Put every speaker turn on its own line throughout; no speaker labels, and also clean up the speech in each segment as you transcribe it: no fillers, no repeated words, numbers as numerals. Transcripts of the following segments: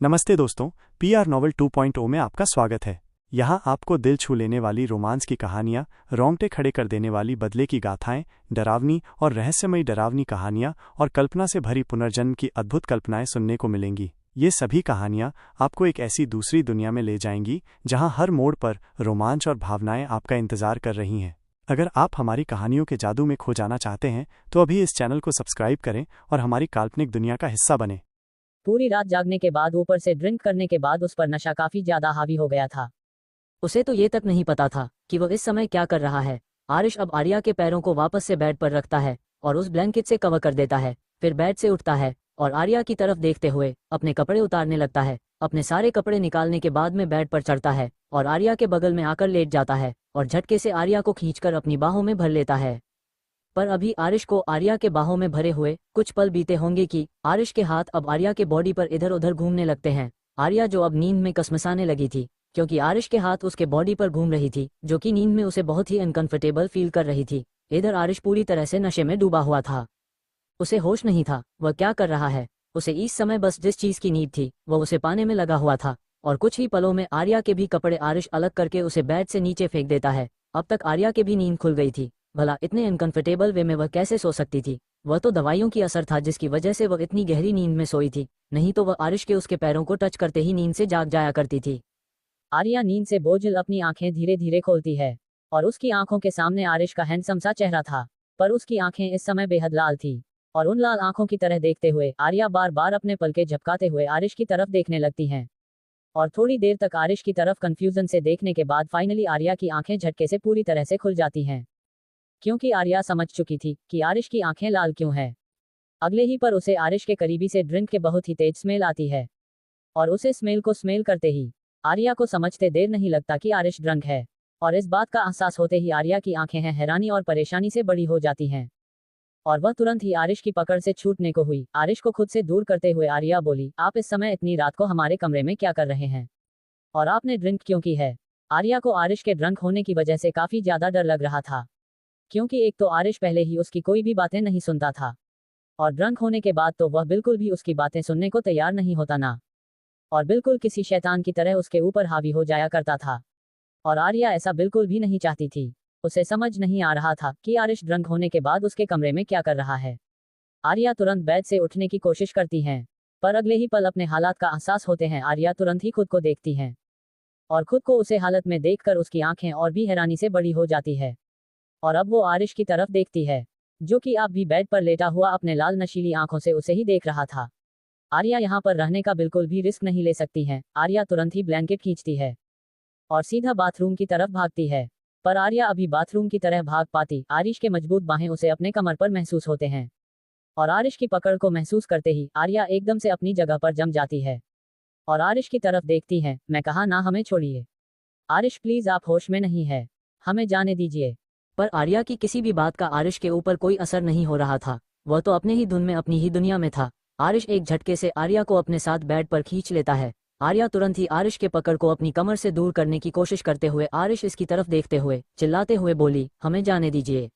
नमस्ते दोस्तों, PR novel 2.0 में आपका स्वागत है। यहाँ आपको दिल छू लेने वाली रोमांस की कहानियाँ, रोंगटे खड़े कर देने वाली बदले की गाथाएं, डरावनी और रहस्यमयी डरावनी कहानियाँ और कल्पना से भरी पुनर्जन्म की अद्भुत कल्पनाएं सुनने को मिलेंगी। ये सभी कहानियाँ आपको एक ऐसी दूसरी दुनिया में ले जाएंगी जहाँ हर मोड़ पर रोमांच और भावनाएं आपका इंतजार कर रही हैं। अगर आप हमारी कहानियों के जादू में खो जाना चाहते हैं तो अभी इस चैनल को सब्सक्राइब करें और हमारी काल्पनिक दुनिया का हिस्सा बने।
पूरी रात जागने के बाद ऊपर से ड्रिंक करने के बाद उस पर नशा काफी ज्यादा हावी हो गया था। उसे तो ये तक नहीं पता था कि वो इस समय क्या कर रहा है। आरिश अब आर्या के पैरों को वापस से बेड पर रखता है और उस ब्लैंकेट से कवर कर देता है। फिर बेड से उठता है और आर्या की तरफ देखते हुए अपने कपड़े उतारने लगता है। अपने सारे कपड़े निकालने के बाद में बेड पर चढ़ता है और आर्या के बगल में आकर लेट जाता है और झटके से आर्या को खींचकर अपनी बाहों में भर लेता है। पर अभी आरिश को आर्या के बाहों में भरे हुए कुछ पल बीते होंगे कि आरिश के हाथ अब आर्या के बॉडी पर इधर उधर घूमने लगते हैं। आर्या जो अब नींद में कसमसाने लगी थी क्योंकि आरिश के हाथ उसके बॉडी पर घूम रही थी, जो कि नींद में उसे बहुत ही अनकंफर्टेबल फील कर रही थी। इधर आरिश पूरी तरह से नशे में डूबा हुआ था। उसे होश नहीं था वह क्या कर रहा है। उसे इस समय बस जिस चीज की नीड थी वह उसे पाने में लगा हुआ था। और कुछ ही पलों में आर्या के भी कपड़े आरिश अलग करके उसे बेड से नीचे फेंक देता है। अब तक आर्या के भी नींद खुल गई थी। भला इतने अनकंफर्टेबल वे में वह कैसे सो सकती थी। वह तो दवाइयों की असर था जिसकी वजह से वह इतनी गहरी नींद में सोई थी, नहीं तो वह आरिश के उसके पैरों को टच करते ही नींद से जाग जाया करती थी। आर्या नींद से बोझिल अपनी आंखें धीरे धीरे खोलती है और उसकी आंखों के सामने आरिश का हैंडसम सा चेहरा था। पर उसकी आंखें इस समय बेहद लाल थी और उन लाल आंखों की तरह देखते हुए आर्या बार बार अपने पलके झपकाते हुए आरिश की तरफ देखने लगती हैं। और थोड़ी देर तक आरिश की तरफ कंफ्यूजन से देखने के बाद फाइनली आर्या की आंखें झटके से पूरी तरह से खुल जाती हैं, क्योंकि आर्या समझ चुकी थी कि आरिश की आंखें लाल क्यों हैं। अगले ही पर उसे आरिश के करीबी से ड्रिंक के बहुत ही तेज स्मेल आती है और उसे स्मेल को स्मेल करते ही आर्या को समझते देर नहीं लगता कि आरिश ड्रंक है। और इस बात का एहसास होते ही आर्या की आंखें हैं हैरानी और परेशानी से बड़ी हो जाती हैं और वह तुरंत ही आरिश की पकड़ से छूटने को हुई। आरिश को खुद से दूर करते हुए आर्या बोली, आप इस समय इतनी रात को हमारे कमरे में क्या कर रहे हैं और आपने ड्रिंक क्यों की है। आर्या को आरिश के ड्रंक होने की वजह से काफी ज्यादा डर लग रहा था, क्योंकि एक तो आरिश पहले ही उसकी कोई भी बातें नहीं सुनता था और ड्रंक होने के बाद तो वह बिल्कुल भी उसकी बातें सुनने को तैयार नहीं होता ना, और बिल्कुल किसी शैतान की तरह उसके ऊपर हावी हो जाया करता था। और आर्या ऐसा बिल्कुल भी नहीं चाहती थी। उसे समझ नहीं आ रहा था कि आरिश ड्रंक होने के बाद उसके कमरे में क्या कर रहा है। आर्या तुरंत बेड से उठने की कोशिश करती है, पर अगले ही पल अपने हालात का एहसास होते हैं आर्या तुरंत ही खुद को देखती है और खुद को उसे हालत में देखकर उसकी आंखें और भी हैरानी से बड़ी हो जाती है। और अब वो आरिश की तरफ देखती है, जो कि अब भी बेड पर लेटा हुआ अपने लाल नशीली आंखों से उसे ही देख रहा था। आर्या यहाँ पर रहने का बिल्कुल भी रिस्क नहीं ले सकती है। आर्या तुरंत ही ब्लैंकेट खींचती है और सीधा बाथरूम की तरफ भागती है। पर आर्या अभी बाथरूम की तरह भाग पाती, आरिश के मजबूत बाहें उसे अपने कमर पर महसूस होते हैं और आरिश की पकड़ को महसूस करते ही आर्या एकदम से अपनी जगह पर जम जाती है और आरिश की तरफ देखती है। मैं कहा ना, हमें छोड़िए आरिश, प्लीज आप होश में नहीं है, हमें जाने दीजिए। पर आर्या की किसी भी बात का आरिश के ऊपर कोई असर नहीं हो रहा था। वह तो अपने ही धुन में अपनी ही दुनिया में था। आरिश एक झटके से आर्या को अपने साथ बेड पर खींच लेता है। आर्या तुरंत ही आरिश के पकड़ को अपनी कमर से दूर करने की कोशिश करते हुए आरिश इसकी तरफ देखते हुए चिल्लाते हुए बोली, हमें जाने दीजिए।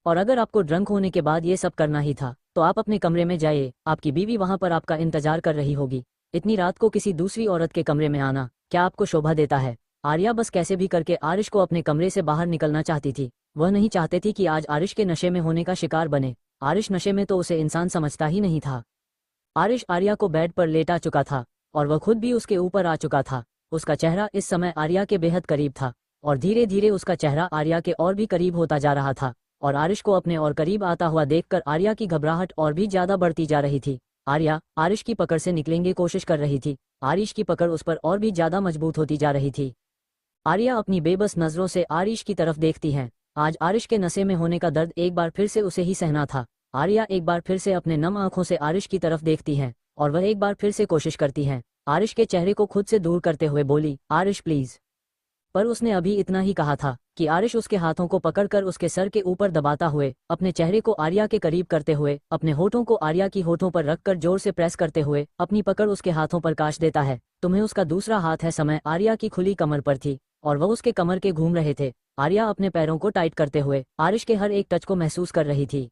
और अगर आपको ड्रंक होने के बाद ये सब करना ही था तो आप अपने कमरे में जाइए, आपकी बीवी वहां पर आपका इंतजार कर रही होगी। इतनी रात को किसी दूसरी औरत के कमरे में आना क्या आपको शोभा देता है। आर्या बस कैसे भी करके आरिश को अपने कमरे से बाहर निकलना चाहती थी। वह नहीं चाहती थी कि आज आरिश के नशे में होने का शिकार बने। आरिश नशे में तो उसे इंसान समझता ही नहीं था। आरिश आर्या को बेड पर लेटा चुका था और वह खुद भी उसके ऊपर आ चुका था। उसका चेहरा इस समय आर्या के बेहद करीब था और धीरे धीरे उसका चेहरा आर्या के और भी करीब होता जा रहा था और आरिश को अपने और करीब आता हुआ देखकर आर्या की घबराहट और भी ज्यादा बढ़ती जा रही थी। आर्या आरिश की पकड़ से निकलने की कोशिश कर रही थी। आरिश की पकड़ उस पर और भी ज्यादा मजबूत होती जा रही थी। आर्या अपनी बेबस नजरों से आरिश की तरफ देखती है। आज आरिश के नशे में होने का दर्द एक बार फिर से उसे ही सहना था। आर्या एक बार फिर से अपने नम आंखों से आरिश की तरफ देखती है और वह एक बार फिर से कोशिश करती है आरिश के चेहरे को खुद से दूर करते हुए बोली, आरिश प्लीज। पर उसने अभी इतना ही कहा था कि आरिश उसके हाथों को पकड़कर उसके सर के ऊपर दबाता हुए अपने चेहरे को आर्या के करीब करते हुए अपने होठों को आर्या की होठों पर रखकर जोर से प्रेस करते हुए अपनी पकड़ उसके हाथों पर काश देता है। तुम्हें उसका दूसरा हाथ है समय आर्या की खुली कमर पर थी और वह उसके कमर के घूम रहे थे। आर्या अपने पैरों को टाइट करते हुए आरिश के हर एक टच को महसूस कर रही थी।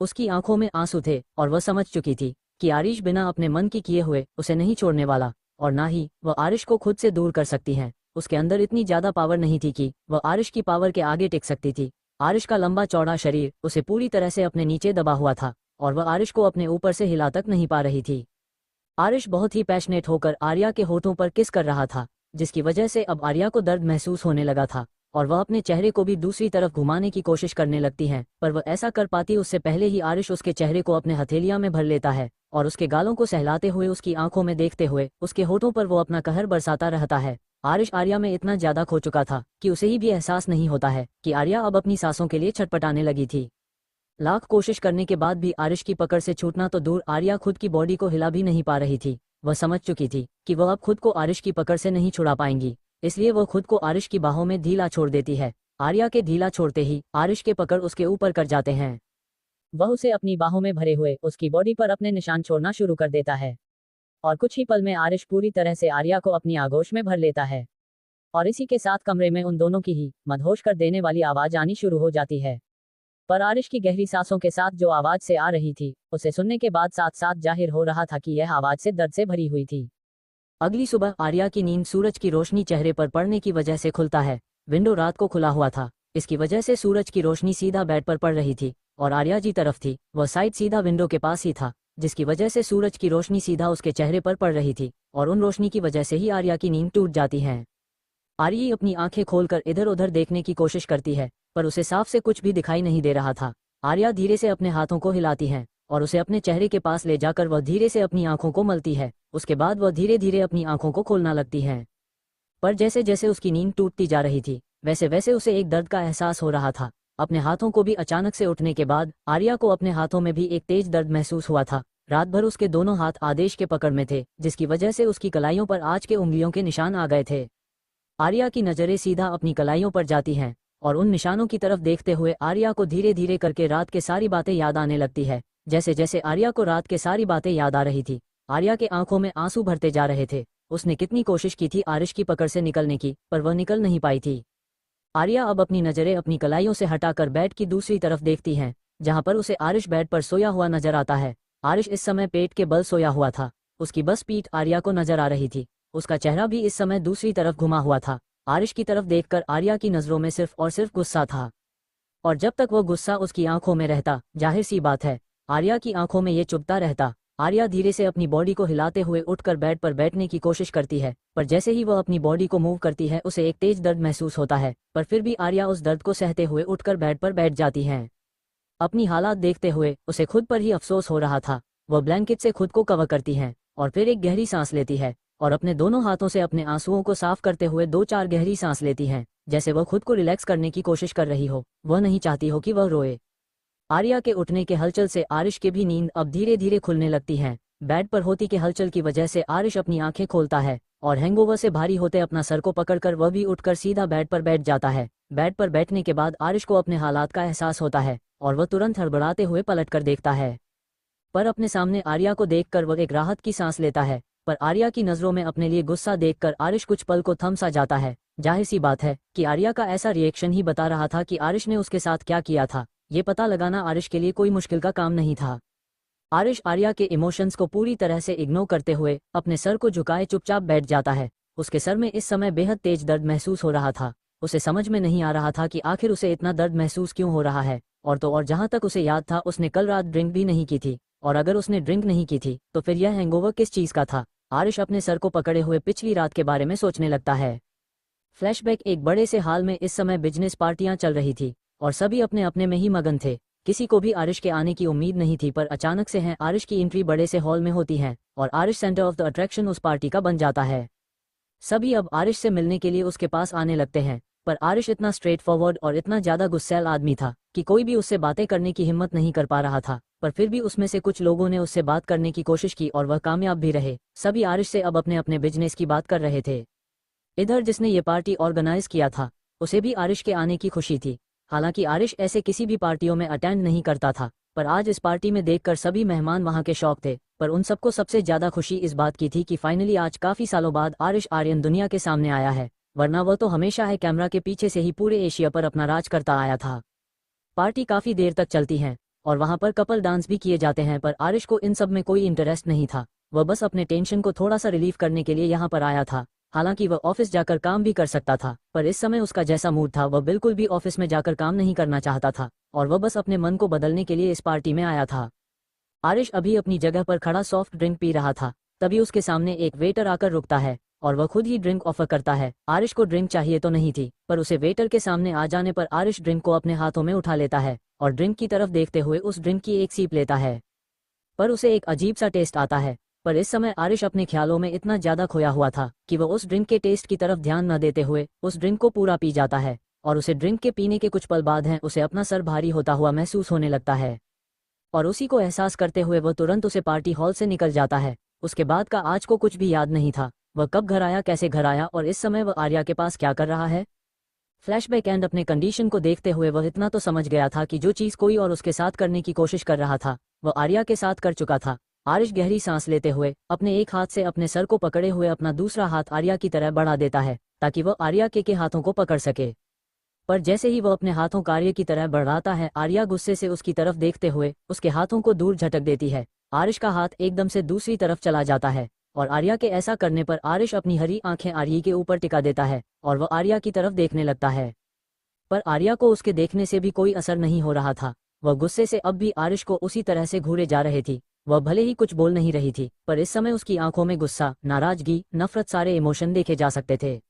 उसकी आंखों में आंसू थे और वह समझ चुकी थी कि आरिश बिना अपने मन की किए हुए उसे नहीं छोड़ने वाला, और ना ही वह आरिश को खुद से दूर कर सकती है। उसके अंदर इतनी ज्यादा पावर नहीं थी कि वह आरिश की पावर के आगे टिक सकती थी। आरिश का लंबा चौड़ा शरीर उसे पूरी तरह से अपने नीचे दबा हुआ था और वह आरिश को अपने ऊपर से हिला तक नहीं पा रही थी। आरिश बहुत ही पैशनेट होकर आर्या के होठों पर किस कर रहा था, जिसकी वजह से अब आर्या को दर्द महसूस होने लगा था और वह अपने चेहरे को भी दूसरी तरफ घुमाने की कोशिश करने लगती है, पर वह ऐसा कर पाती उससे पहले ही आरिश उसके चेहरे को अपने हथेलियां में भर लेता है और उसके गालों को सहलाते हुए उसकी आंखों में देखते हुए उसके होठों पर वो अपना कहर बरसाता रहता है। आरिश आर्या में इतना ज्यादा खो चुका था कि उसे ही भी एहसास नहीं होता है कि आर्या अब अपनी सांसों के लिए छटपटाने लगी थी। लाख कोशिश करने के बाद भी आरिश की पकड़ से छूटना तो दूर, आर्या खुद की बॉडी को हिला भी नहीं पा रही थी। वह समझ चुकी थी कि वह अब खुद को आरिश की पकड़ से नहीं छुड़ा पाएंगी, इसलिए वह खुद को आरिश की बाहों में ढीला छोड़ देती है। आर्या के ढीला छोड़ते ही आरिश के पकड़ उसके ऊपर कर जाते हैं। वह उसे अपनी बाहों में भरे हुए उसकी बॉडी पर अपने निशान छोड़ना शुरू कर देता है और कुछ ही पल में आरिश पूरी तरह से आर्या को अपनी आगोश में भर लेता है और इसी के साथ कमरे में उन दोनों की ही मदहोश कर देने वाली आवाज आनी शुरू हो जाती है। पर आरिश की गहरी सांसों के साथ जो आवाज से आ रही थी उसे सुनने के बाद साथ साथ जाहिर हो रहा था कि यह आवाज से दर्द से भरी हुई थी। अगली सुबह आर्या की नींद सूरज की रोशनी चेहरे पर पड़ने की वजह से खुलता है। विंडो रात को खुला हुआ था, इसकी वजह से सूरज की रोशनी सीधा बेड पर पड़ रही थी और आर्या जी तरफ थी, वह साइड सीधा विंडो के पास ही था, जिसकी वजह से सूरज की रोशनी सीधा उसके चेहरे पर पड़ रही थी और उन रोशनी की वजह से ही आर्या की नींद टूट जाती है। आर्या अपनी आंखें खोलकर इधर उधर देखने की कोशिश करती है, पर उसे साफ से कुछ भी दिखाई नहीं दे रहा था। आर्या धीरे से अपने हाथों को हिलाती है और उसे अपने चेहरे के पास ले जाकर वह धीरे से अपनी आंखों को मलती है। उसके बाद वह धीरे धीरे अपनी आंखों को खोलना लगती है, पर जैसे जैसे उसकी नींद टूटती जा रही थी वैसे वैसे उसे एक दर्द का एहसास हो रहा था। अपने हाथों को भी अचानक से उठने के बाद आर्या को अपने हाथों में भी एक तेज दर्द महसूस हुआ था। रात भर उसके दोनों हाथ आदेश के पकड़ में थे, जिसकी वजह से उसकी कलाइयों पर आज के उंगलियों के निशान आ गए थे। आर्या की नजरें सीधा अपनी कलाइयों पर जाती हैं और उन निशानों की तरफ देखते हुए आर्या को धीरे धीरे करके रात के सारी बातें याद आने लगती है। जैसे जैसे आर्या को रात के सारी बातें याद आ रही थी, आर्या के आंखों में आंसू भरते जा रहे थे। उसने कितनी कोशिश की थी आरिश की पकड़ से निकलने की, पर वह निकल नहीं पाई थी। आर्या अब अपनी नजरें अपनी कलाइयों से हटाकर बेड की दूसरी तरफ देखती हैं, जहां पर उसे आरिश बेड पर सोया हुआ नजर आता है। आरिश इस समय पेट के बल सोया हुआ था, उसकी बस पीठ आर्या को नजर आ रही थी। उसका चेहरा भी इस समय दूसरी तरफ घुमा हुआ था। आरिश की तरफ देखकर आर्या की नजरों में सिर्फ और सिर्फ गुस्सा था, और जब तक वो गुस्सा उसकी आंखों में रहता, जाहिर सी बात है आर्या की आंखों में ये चुभता रहता। आर्या धीरे से अपनी बॉडी को हिलाते हुए उठकर बेड पर बैठने की कोशिश करती है, पर जैसे ही वह अपनी बॉडी को मूव करती है उसे एक तेज दर्द महसूस होता है, पर फिर भी आर्या उस दर्द को सहते हुए उठकर बेड पर बैठ जाती है। अपनी हालात देखते हुए उसे खुद पर ही अफसोस हो रहा था। वह ब्लैंकेट से खुद को कवर करती है और फिर एक गहरी सांस लेती है और अपने दोनों हाथों से अपने आंसुओं को साफ करते हुए 2-4 गहरी सांस लेती है, जैसे वह खुद को रिलैक्स करने की कोशिश कर रही हो। वह नहीं चाहती हो कि वह रोए। आर्या के उठने के हलचल से आरिश की भी नींद अब धीरे धीरे खुलने लगती है। बेड पर होती के हलचल की वजह से आरिश अपनी आंखें खोलता है और हैंगओवर से भारी होते अपना सर को पकड़कर वह भी उठकर सीधा बेड पर बैठ जाता है। बेड पर बैठने के बाद आरिश को अपने हालात का एहसास होता है और वह तुरंत हड़बड़ाते हुए पलटकर देखता है, पर अपने सामने आर्या को देखकर वह एक राहत की सांस लेता है। पर आर्या की नजरों में अपने लिए गुस्सा देखकर आरिश कुछ पल को थम सा जाता है। जाहिर सी बात है कि आर्या का ऐसा रिएक्शन ही बता रहा था कि आरिश ने उसके साथ क्या किया था। ये पता लगाना आरिश के लिए कोई मुश्किल का काम नहीं था। आरिश आर्या के इमोशंस को पूरी तरह से इग्नोर करते हुए अपने सर को झुकाए चुपचाप बैठ जाता है। उसके सर में इस समय बेहद तेज दर्द महसूस हो रहा था। उसे समझ में नहीं आ रहा था कि आखिर उसे इतना दर्द महसूस क्यों हो रहा है। और तो और जहां तक उसे याद था उसने कल रात ड्रिंक भी नहीं की थी, और अगर उसने ड्रिंक नहीं की थी तो फिर यह हैंगओवर किस चीज का था। आरिश अपने सर को पकड़े हुए पिछली रात के बारे में सोचने लगता है। फ्लैशबैक एक बड़े से हाल में इस समय बिजनेस पार्टियां चल रही थी और सभी अपने अपने में ही मगन थे। किसी को भी आरिश के आने की उम्मीद नहीं थी, पर अचानक से है आरिश की एंट्री बड़े से हॉल में होती है और Aarish centre of the attraction उस पार्टी का बन जाता है। सभी अब आरिश से मिलने के लिए उसके पास आने लगते हैं, पर आरिश इतना स्ट्रेट फॉरवर्ड और इतना ज्यादा गुस्सैल आदमी था कि कोई भी उससे बातें करने की हिम्मत नहीं कर पा रहा था। पर फिर भी उसमें से कुछ लोगों ने उससे बात करने की कोशिश की और वह कामयाब भी रहे। सभी आरिश से अब अपने अपने बिजनेस की बात कर रहे थे। इधर जिसने ये पार्टी ऑर्गेनाइज किया था उसे भी आरिश के आने की खुशी थी। हालांकि आरिश ऐसे किसी भी पार्टियों में अटेंड नहीं करता था, पर आज इस पार्टी में देखकर सभी मेहमान वहां के शौक थे। पर उन सबको सबसे ज्यादा खुशी इस बात की थी कि फाइनली आज काफी सालों बाद आरिश आर्यन दुनिया के सामने आया है, वरना वह तो हमेशा है कैमरा के पीछे से ही पूरे एशिया पर अपना राज करता आया था। पार्टी काफी देर तक चलती है। और वहाँ पर कपल डांस भी किए जाते हैं, पर आरिश को इन सब में कोई इंटरेस्ट नहीं था। वह बस अपने टेंशन को थोड़ा सा रिलीफ करने के लिए यहाँ पर आया था। हालांकि वह ऑफिस जाकर काम भी कर सकता था, पर इस समय उसका जैसा मूड था वह बिल्कुल भी ऑफिस में जाकर काम नहीं करना चाहता था, और वह बस अपने मन को बदलने के लिए इस पार्टी में आया था। आरिश अभी अपनी जगह पर खड़ा सॉफ्ट ड्रिंक पी रहा था, तभी उसके सामने एक वेटर आकर रुकता है और वह खुद ही ड्रिंक ऑफर करता है। आरिश को ड्रिंक चाहिए तो नहीं थी, पर उसे वेटर के सामने आ जाने पर आरिश ड्रिंक को अपने हाथों में उठा लेता है और ड्रिंक की तरफ देखते हुए उस ड्रिंक की एक सीप लेता है, पर उसे एक अजीब सा टेस्ट आता है। पर इस समय आरिश अपने ख्यालों में इतना ज्यादा खोया हुआ था कि वह उस ड्रिंक के टेस्ट की तरफ ध्यान न देते हुए उस ड्रिंक को पूरा पी जाता है, और उसे ड्रिंक के पीने के कुछ पल बाद उसे अपना सर भारी होता हुआ महसूस होने लगता है, और उसी को एहसास करते हुए वह तुरंत उसे पार्टी हॉल से निकल जाता है। उसके बाद का आज को कुछ भी याद नहीं था, वह कब घर आया, कैसे घर आया, और इस समय वह आर्या के पास क्या कर रहा है। फ्लैशबैक एंड अपने कंडीशन को देखते हुए वह इतना तो समझ गया था कि जो चीज़ कोई और उसके साथ करने की कोशिश कर रहा था वह आर्या के साथ कर चुका था। आरिश गहरी सांस लेते हुए अपने एक हाथ से अपने सर को पकड़े हुए अपना दूसरा हाथ आर्या की तरह बढ़ा देता है ताकि वह आर्या के हाथों को पकड़ सके। पर जैसे ही वह अपने हाथों को आर्या की तरह बढ़ाता है, आर्या गुस्से से उसकी तरफ देखते हुए उसके हाथों को दूर झटक देती है। आरिश का हाथ एकदम से दूसरी तरफ चला जाता है और आर्या के ऐसा करने पर आरिश अपनी हरी आंखें आर्या के ऊपर टिका देता है और वह आर्या की तरफ देखने लगता है। पर आर्या को उसके देखने से भी कोई असर नहीं हो रहा था। वह गुस्से से अब भी आरिश को उसी तरह से घूरे जा रही थी। वह भले ही कुछ बोल नहीं रही थी, पर इस समय उसकी आंखों में गुस्सा, नाराजगी, नफरत सारे इमोशन देखे जा सकते थे।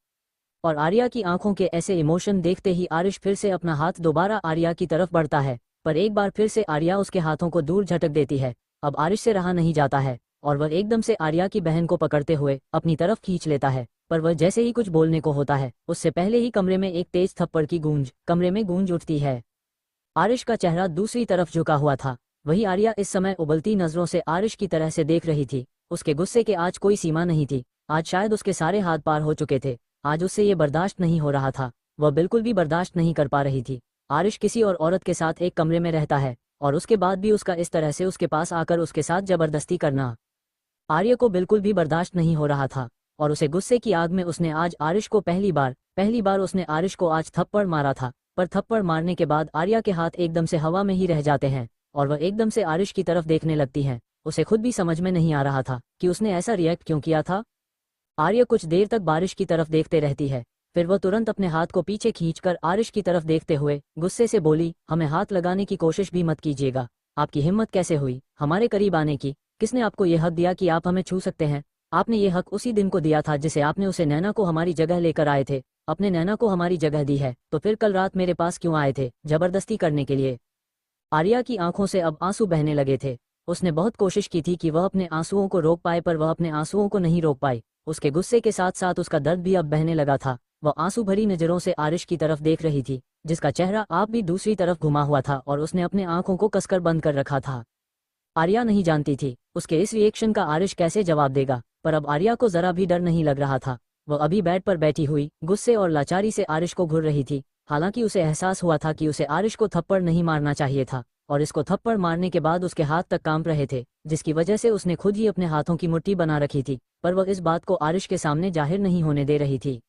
और आर्या की आंखों के ऐसे इमोशन देखते ही आरिश फिर से अपना हाथ दोबारा आर्या की तरफ बढ़ता है, पर एक बार फिर से आर्या उसके हाथों को दूर झटक देती है। अब आरिश से रहा नहीं जाता है और वह एकदम से आर्या की बहन को पकड़ते हुए अपनी तरफ खींच लेता है। पर वह जैसे ही कुछ बोलने को होता है उससे पहले ही कमरे में एक तेज थप्पड़ की गूंज कमरे में गूंज उठती है। आरिश का चेहरा दूसरी तरफ झुका हुआ था। वही आर्या इस समय उबलती नजरों से आरिश की तरह से देख रही थी। उसके गुस्से के आज कोई सीमा नहीं थी। आज शायद उसके सारे हाथ पार हो चुके थे। आज उससे ये बर्दाश्त नहीं हो रहा था। वह बिल्कुल भी बर्दाश्त नहीं कर पा रही थी। आरिश किसी और औरत के साथ एक कमरे में रहता है और उसके बाद भी उसका इस तरह से उसके पास आकर उसके साथ जबरदस्ती करना आर्या को बिल्कुल भी बर्दाश्त नहीं हो रहा था। और उसे गुस्से की आग में उसने आज आरिश को पहली बार उसने आरिश को आज थप्पड़ मारा था। पर थप्पड़ मारने के बाद आर्या के हाथ एकदम से हवा में ही रह जाते हैं और वह एकदम से आरिश की तरफ देखने लगती है। उसे खुद भी समझ में नहीं आ रहा था कि उसने ऐसा रिएक्ट क्यों किया था। आर्या कुछ देर तक बारिश की तरफ देखते रहती है, फिर वह तुरंत अपने हाथ को पीछे खींचकर आरिश की तरफ देखते हुए गुस्से से बोली, हमें हाथ लगाने की कोशिश भी मत कीजिएगा। आपकी हिम्मत कैसे हुई हमारे करीब आने की? किसने आपको यह हक दिया कि आप हमें छू सकते हैं? आपने ये हक उसी दिन को दिया था जिसे आपने उसे नैना को हमारी जगह लेकर आए थे। अपने नैना को हमारी जगह दी है तो फिर कल रात मेरे पास क्यों आए थे? जबरदस्ती करने के लिए। आर्या की आंखों से अब आंसू बहने लगे थे। उसने बहुत कोशिश की थी कि वह अपने आंसुओं को रोक पाए, पर वह अपने आंसुओं को नहीं रोक पाई। उसके गुस्से के साथ साथ उसका दर्द भी अब बहने लगा था। वह आंसू भरी नजरों से आरिश की तरफ देख रही थी, जिसका चेहरा आप भी दूसरी तरफ घुमा हुआ था और उसने अपने आंखों को कसकर बंद कर रखा था। आर्या नहीं जानती थी उसके इस रिएक्शन का आरिश कैसे जवाब देगा, पर अब आर्या को जरा भी डर नहीं लग रहा था। वह अभी बेड पर बैठी हुई गुस्से और लाचारी से आरिश को घूर रही थी। हालांकि उसे एहसास हुआ था कि उसे आरिश को थप्पड़ नहीं मारना चाहिए था, और इसको थप्पड़ मारने के बाद उसके हाथ तक कांप रहे थे, जिसकी वजह से उसने खुद ही अपने हाथों की मुट्ठी बना रखी थी। पर वह इस बात को आरिश के सामने जाहिर नहीं होने दे रही थी।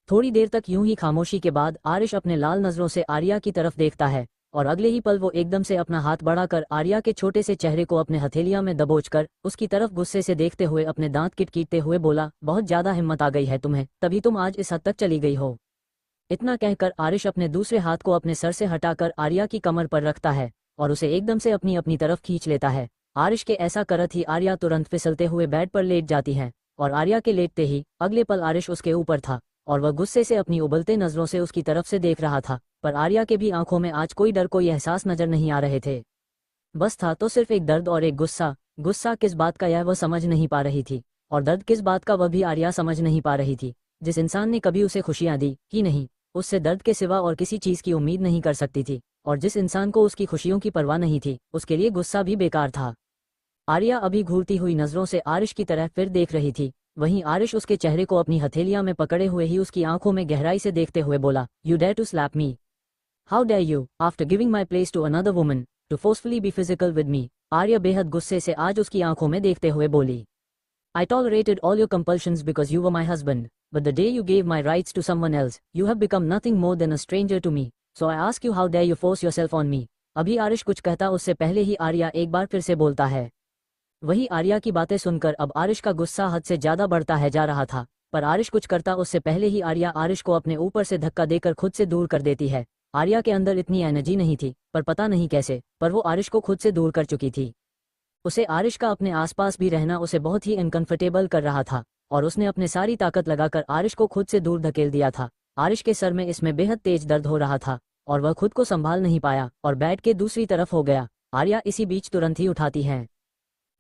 थोड़ी देर तक यूं ही खामोशी के बाद आरिश अपने लाल नजरों से आर्या की तरफ देखता है और अगले ही पल वो एकदम से अपना हाथ बढ़ाकर आर्या के छोटे से चेहरे को अपने हथेलियां में दबोचकर उसकी तरफ गुस्से से देखते हुए अपने दांत किटकीटते हुए बोला, बहुत ज्यादा हिम्मत आ गई है तुम्हें, तभी तुम आज इस हद तक चली गई हो। इतना कहकर आरिश अपने दूसरे हाथ को अपने सर से हटाकर आर्या की कमर पर रखता है और उसे एकदम से अपनी अपनी तरफ खींच लेता है। आरिश के ऐसा करत ही आर्या तुरंत फिसलते हुए बेड पर लेट जाती है और आर्या के लेटते ही अगले पल आरिश उसके ऊपर था और वह गुस्से से अपनी उबलते नजरों से उसकी तरफ से देख रहा था। पर आर्या के भी आंखों में आज कोई डर, कोई एहसास नजर नहीं आ रहे थे। बस था तो सिर्फ एक दर्द और एक गुस्सा। गुस्सा किस बात का यह वह समझ नहीं पा रही थी, और दर्द किस बात का वह भी आर्या समझ नहीं पा रही थी। जिस इंसान ने कभी उसे खुशियां दी ही नहीं, उससे दर्द के सिवा और किसी चीज की उम्मीद नहीं कर सकती थी, और जिस इंसान को उसकी खुशियों की परवाह नहीं थी, उसके लिए गुस्सा भी बेकार था। आर्या अभी घूरती हुई नजरों से आरिश की तरफ फिर देख रही थी। वहीं आरिश उसके चेहरे को अपनी हथेलियां में पकड़े हुए ही उसकी आंखों में गहराई से देखते हुए बोला, you dare to slap me? How dare you, after giving my place to another woman, to forcefully be physical with me? Arya बेहद गुस्से से आज उसकी आंखों में देखते हुए बोली, I tolerated all your compulsions because you were my husband, but the day you gave my rights to someone else, you have become nothing more than a stranger to me. So I ask you, how dare you force yourself on me? अभी आरिश कुछ कहता उससे पहले ही आर्या एक बार फिर से बोलता है। वही आर्या की बातें सुनकर अब आरिश का गुस्सा हद से ज्यादा बढ़ता है जा रहा था, पर आरिश कुछ करता उससे पहले ही आर्या आरिश को अपने ऊपर से धक्का देकर खुद से दूर कर देती है। आर्या के अंदर इतनी एनर्जी नहीं थी, पर पता नहीं कैसे, पर वो आरिश को खुद से दूर कर चुकी थी। उसे आरिश का अपने आसपास भी रहना उसे बहुत ही अनकंफर्टेबल कर रहा था, और उसने अपने सारी ताकत लगाकर आरिश को खुद से दूर धकेल दिया था। आरिश के सर में इसमें बेहद तेज दर्द हो रहा था, और वह खुद को संभाल नहीं पाया और बेड के दूसरी तरफ हो गया। आर्या इसी बीच तुरंत ही उठाती है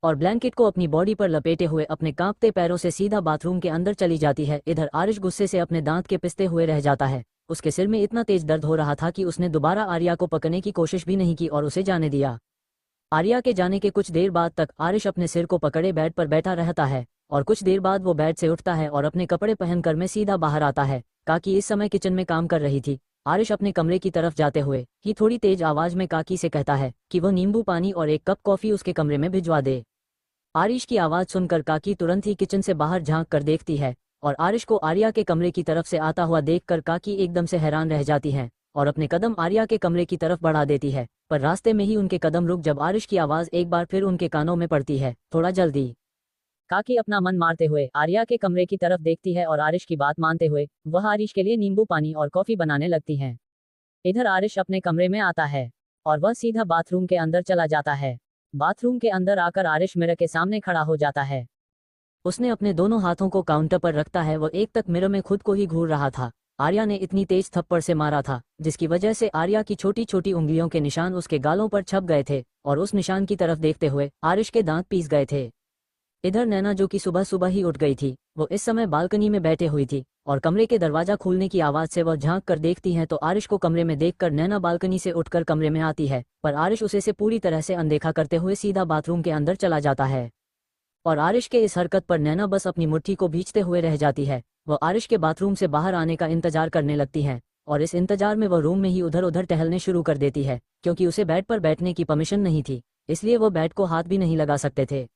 और ब्लैंकेट को अपनी बॉडी पर लपेटे हुए अपने कांपते पैरों से सीधा बाथरूम के अंदर चली जाती है। इधर आरिश गुस्से से अपने दांत के पिसते हुए रह जाता है। उसके सिर में इतना तेज दर्द हो रहा था कि उसने दोबारा आर्या को पकड़ने की कोशिश भी नहीं की और उसे जाने दिया। आर्या के जाने के कुछ देर बाद तक आरिश अपने सिर को पकड़े बेड पर बैठा रहता है, और कुछ देर बाद वो बेड से उठता है और अपने कपड़े पहनकर में सीधा बाहर आता है। काकी इस समय किचन में काम कर रही थी। आरिश अपने कमरे की तरफ जाते हुए ही थोड़ी तेज आवाज में काकी से कहता है कि वो नींबू पानी और एक कप कॉफी उसके कमरे में भिजवा दे। आरिश की आवाज सुनकर काकी तुरंत ही किचन से बाहर झांक कर देखती है, और आरिश को आर्या के कमरे की तरफ से आता हुआ देखकर काकी एकदम से हैरान रह जाती है और अपने कदम आर्या के कमरे की तरफ बढ़ा देती है। पर रास्ते में ही उनके कदम रुक जब आरिश की आवाज एक बार फिर उनके कानों में पड़ती है, थोड़ा जल्दी। काकी अपना मन मारते हुए आर्या के कमरे की तरफ देखती है और आरिश की बात मानते हुए वह आरिश के लिए नींबू पानी और कॉफी बनाने लगती है। इधर आरिश अपने कमरे में आता है और वह सीधा बाथरूम के अंदर चला जाता है। बाथरूम के अंदर आकर आरिश मिरर के सामने खड़ा हो जाता है। उसने अपने दोनों हाथों को काउंटर पर रखता है। वो एक तक मिरर में खुद को ही घूर रहा था। आर्या ने इतनी तेज थप्पड़ से मारा था जिसकी वजह से आर्या की छोटी छोटी उंगलियों के निशान उसके गालों पर छप गए थे, और उस निशान की तरफ देखते हुए आरिश के दांत पीस गए थे। इधर नैना जो कि सुबह सुबह ही उठ गई थी, वो इस समय बालकनी में बैठे हुई थी, और कमरे के दरवाजा खुलने की आवाज से वह झांक कर देखती है तो आरिश को कमरे में देखकर नैना बालकनी से उठकर कमरे में आती है, पर आरिश उसे से पूरी तरह से अनदेखा करते हुए सीधा बाथरूम के अंदर चला जाता है। और आरिश के इस हरकत पर नैना बस अपनी मुट्ठी को भींचते हुए रह जाती है। वह आरिश के बाथरूम से बाहर आने का इंतजार करने लगती है, और इस इंतजार में वह रूम में ही उधर उधर टहलने शुरू कर देती है, क्योंकि उसे बेड पर बैठने की परमिशन नहीं थी, इसलिए वो बेड को हाथ भी नहीं लगा सकते थे।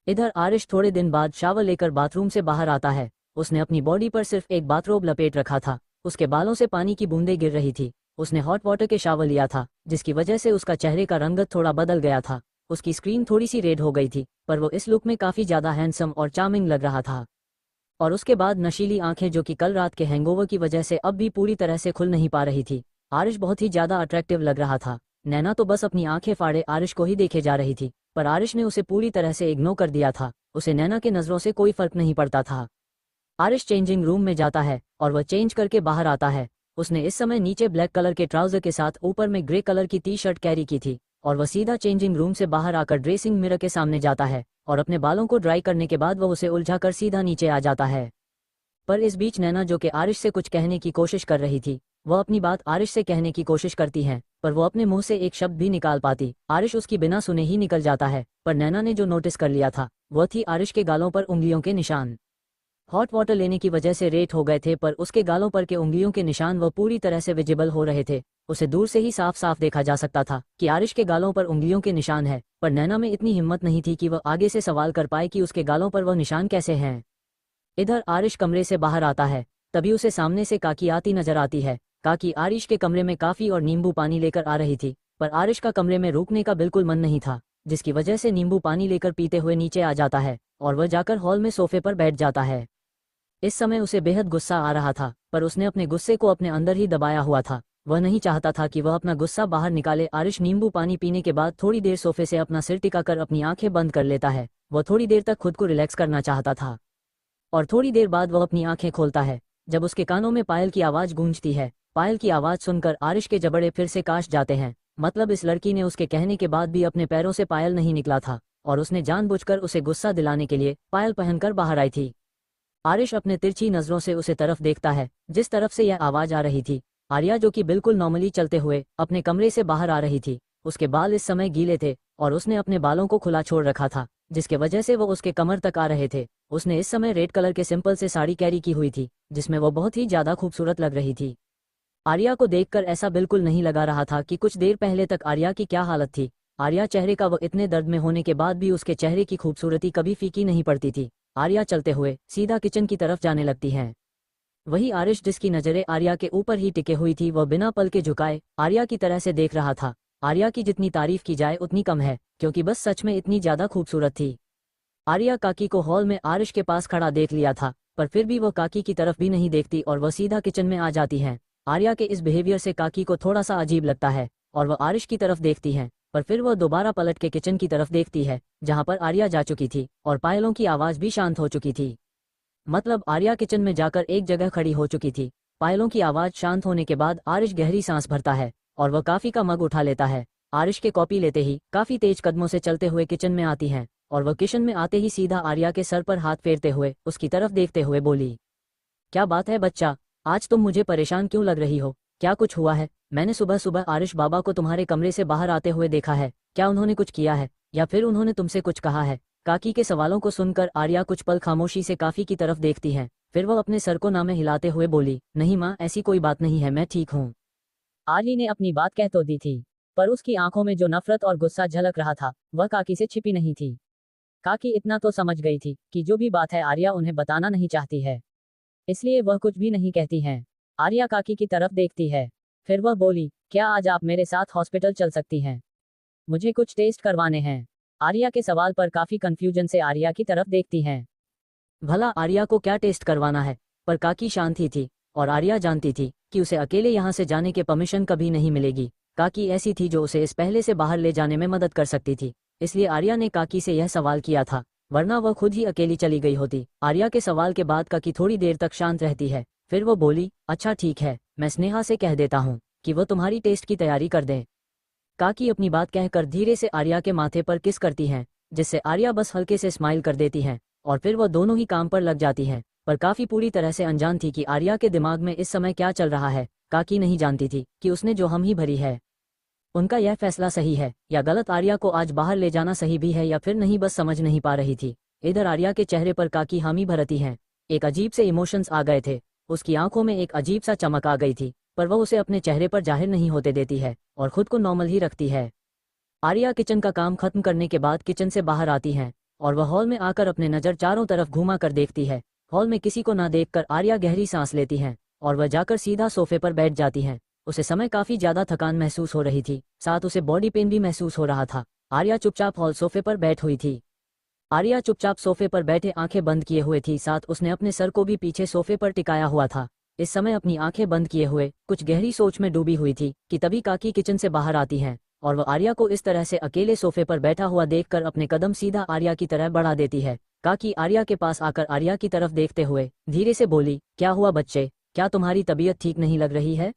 इधर आरिश थोड़े दिन बाद शावर लेकर बाथरूम से बाहर आता है। उसने अपनी बॉडी पर सिर्फ एक बाथरोब लपेट रखा था। उसके बालों से पानी की बूंदें गिर रही थी। उसने हॉट वाटर के शावर लिया था, जिसकी वजह से उसका चेहरे का रंग थोड़ा बदल गया था। उसकी स्क्रीन थोड़ी सी रेड हो गई थी, पर वो इस लुक में काफी ज्यादा हैंडसम और चार्मिंग लग रहा था। और उसके बाद नशीली आंखें जो कि कल रात के हैंगओवर की वजह से अब भी पूरी तरह से खुल नहीं पा रही थी। आरिश बहुत ही ज्यादा अट्रैक्टिव लग रहा था। नैना तो बस अपनी आंखें फाड़े आरिश को ही देखे जा रही थी, पर आरिश ने उसे पूरी तरह से इग्नोर कर दिया था। उसे नैना के नजरों से कोई फर्क नहीं पड़ता था। आरिश चेंजिंग रूम में जाता है और वह चेंज करके बाहर आता है। उसने इस समय नीचे ब्लैक कलर के ट्राउजर के साथ ऊपर में ग्रे कलर की टी शर्ट कैरी की थी, और वह सीधा चेंजिंग रूम से बाहर आकर ड्रेसिंग मिरर के सामने जाता है और अपने बालों को ड्राई करने के बाद वह उसे उलझाकर सीधा नीचे आ जाता है। पर इस बीच नैना जो कि आरिश से कुछ कहने की कोशिश कर रही थी, वह अपनी बात आरिश से कहने की कोशिश करती है, पर वो अपने मुंह से एक शब्द भी निकाल पाती। आरिश उसकी बिना सुने ही निकल जाता है, पर नैना ने जो नोटिस कर लिया था वह थी आरिश के गालों पर उंगलियों के निशान। हॉट वाटर लेने की वजह से रेट हो गए थे, पर उसके गालों पर के उंगलियों के निशान वह पूरी तरह से विजिबल हो रहे थे। उसे दूर से ही साफ साफ देखा जा सकता था कि आरिश के गालों पर उंगलियों के निशान है, पर नैना में इतनी हिम्मत नहीं थी कि वह आगे से सवाल कर पाए कि उसके गालों पर वह निशान कैसे हैं। इधर आरिश कमरे से बाहर आता है, तभी उसे सामने से काकी आती नजर आती है। काकी आरिश के कमरे में काफी और नींबू पानी लेकर आ रही थी, पर आरिश का कमरे में रुकने का बिल्कुल मन नहीं था, जिसकी वजह से नींबू पानी लेकर पीते हुए नीचे आ जाता है और वह जाकर हॉल में सोफे पर बैठ जाता है। इस समय उसे बेहद गुस्सा आ रहा था, पर उसने अपने गुस्से को अपने अंदर ही दबाया हुआ था। वह नहीं चाहता था कि वह अपना गुस्सा बाहर निकाले। आरिश नींबू पानी पीने के बाद थोड़ी देर सोफे से अपना सिर टिकाकर अपनी आंखें बंद कर लेता है। वह थोड़ी देर तक खुद को रिलैक्स करना चाहता था, और थोड़ी देर बाद वह अपनी आंखें खोलता है जब उसके कानों में पायल की आवाज गूंजती है। पायल की आवाज सुनकर आरिश के जबड़े फिर से काश जाते हैं। मतलब इस लड़की ने उसके कहने के बाद भी अपने पैरों से पायल नहीं निकला था, और उसने जानबूझकर उसे गुस्सा दिलाने के लिए पायल पहनकर बाहर आई थी। आरिश अपने तिरछी नजरों से उसे तरफ देखता है जिस तरफ से यह आवाज आ रही थी। आर्या जो कि बिल्कुल नॉर्मली चलते हुए अपने कमरे से बाहर आ रही थी। उसके बाल इस समय गीले थे और उसने अपने बालों को खुला छोड़ रखा था, जिसके वजह से वो उसके कमर तक आ रहे थे। उसने इस समय रेड कलर के सिंपल से साड़ी कैरी की हुई थी, जिसमें वो बहुत ही ज्यादा खूबसूरत लग रही थी। आर्या को देखकर ऐसा बिल्कुल नहीं लगा रहा था कि कुछ देर पहले तक आर्या की क्या हालत थी। आर्या चेहरे का वो इतने दर्द में होने के बाद भी उसके चेहरे की खूबसूरती कभी फीकी नहीं पड़ती थी। आर्या चलते हुए सीधा किचन की तरफ जाने लगती है। वही आरिश जिसकी नजरें आर्या के ऊपर ही टिके हुई थी, वह बिना पल के झुकाए आर्या की तरह से देख रहा था। आर्या की जितनी तारीफ की जाए उतनी कम है, क्योंकि बस सच में इतनी ज्यादा खूबसूरत थी। आर्या काकी को हॉल में आरिश के पास खड़ा देख लिया था, पर फिर भी वह काकी की तरफ भी नहीं देखती और वह सीधा किचन में आ जाती है। आर्या के इस बिहेवियर से काकी को थोड़ा सा अजीब लगता है और वह आरिश की तरफ देखती है, पर फिर वह दोबारा पलट के किचन की तरफ देखती है जहां पर आर्या जा चुकी थी और पायलों की आवाज भी शांत हो चुकी थी। मतलब आर्या किचन में जाकर एक जगह खड़ी हो चुकी थी। पायलों की आवाज शांत होने के बाद आरिश गहरी सांस भरता है और वह काफी का मग उठा लेता है। आरिश के कॉपी लेते ही काफी तेज कदमों से चलते हुए किचन में आती हैं और वह किचन में आते ही सीधा आर्या के सर पर हाथ फेरते हुए उसकी तरफ देखते हुए बोली, क्या बात है बच्चा, आज तुम मुझे परेशान क्यों लग रही हो? क्या कुछ हुआ है? मैंने सुबह सुबह आरिश बाबा को तुम्हारे कमरे से बाहर आते हुए देखा है। क्या उन्होंने कुछ किया है या फिर उन्होंने तुमसे कुछ कहा है? काकी के सवालों को सुनकर आर्या कुछ पल खामोशी से काफी की तरफ देखती है, फिर वह अपने सर को नामे हिलाते हुए बोली, नहीं माँ, ऐसी कोई बात नहीं है, मैं ठीक हूँ। आर्ली ने अपनी बात कह तो दी थी, पर उसकी आंखों में जो नफरत और गुस्सा झलक रहा था वह काकी से छिपी नहीं थी। काकी इतना तो समझ गई थी कि जो भी बात है आर्या उन्हें बताना नहीं चाहती है, इसलिए वह कुछ भी नहीं कहती है। आर्या काकी की तरफ देखती है, फिर वह बोली, क्या आज आप मेरे साथ हॉस्पिटल चल सकती हैं? मुझे कुछ टेस्ट करवाने हैं। आर्या के सवाल पर काफी कंफ्यूजन से आर्या की तरफ देखती हैं। भला आर्या को क्या टेस्ट करवाना है? पर काकी शांति थी और आर्या जानती थी कि उसे अकेले यहाँ से जाने के परमिशन कभी नहीं मिलेगी। काकी ऐसी थी जो उसे इस पहले से बाहर ले जाने में मदद कर सकती थी, इसलिए आर्या ने काकी से यह सवाल किया था, वरना वह खुद ही अकेली चली गई होती। आर्या के सवाल के बाद काकी थोड़ी देर तक शांत रहती है, फिर वो बोली, अच्छा ठीक है, मैं स्नेहा से कह देता हूँ कि वो तुम्हारी टेस्ट की तैयारी कर दें। काकी अपनी बात कहकर धीरे से आर्या के माथे पर किस करती हैं, जिससे आर्या बस हल्के से स्माइल कर देती हैं और फिर वह दोनों ही काम पर लग जाती हैं। पर काफी पूरी तरह से अनजान थी कि आर्या के दिमाग में इस समय क्या चल रहा है। काकी नहीं जानती थी कि उसने जो हम ही भरी है उनका यह फैसला सही है या गलत, आर्या को आज बाहर ले जाना सही भी है या फिर नहीं, बस समझ नहीं पा रही थी। इधर आर्या के चेहरे पर काकी हामी भरती हैं, एक अजीब से इमोशंस आ गए थे, उसकी आंखों में एक अजीब सा चमक आ गई थी, पर वह उसे अपने चेहरे पर जाहिर नहीं होते देती है और खुद को नॉर्मल ही रखती है। आर्या किचन का काम खत्म करने के बाद किचन से बाहर आती हैं और वह हॉल में आकर अपने नज़र चारों तरफ घुमा कर देखती है। हॉल में किसी को ना देखकर आर्या गहरी सांस लेती हैं और वह जाकर सीधा सोफे पर बैठ जाती हैं। उसे समय काफी ज्यादा थकान महसूस हो रही थी, साथ उसे बॉडी पेन भी महसूस हो रहा था। आर्या चुपचाप हॉल सोफे पर बैठ हुई थी। आर्या चुपचाप सोफे पर बैठे आंखें बंद किए हुए थी, साथ उसने अपने सर को भी पीछे सोफे पर टिकाया हुआ था। इस समय अपनी आंखें बंद किए हुए कुछ गहरी सोच में डूबी हुई थी कि तभी काकी किचन से बाहर आती हैं और वह आर्या को इस तरह से अकेले सोफे पर बैठा हुआ देखकर अपने कदम सीधा आर्या की तरह बढ़ा देती है। काकी आर्या के पास आकर आर्या की तरफ देखते हुए धीरे से बोली, क्या हुआ बच्चे, क्या तुम्हारी तबीयत ठीक नहीं लग रही है?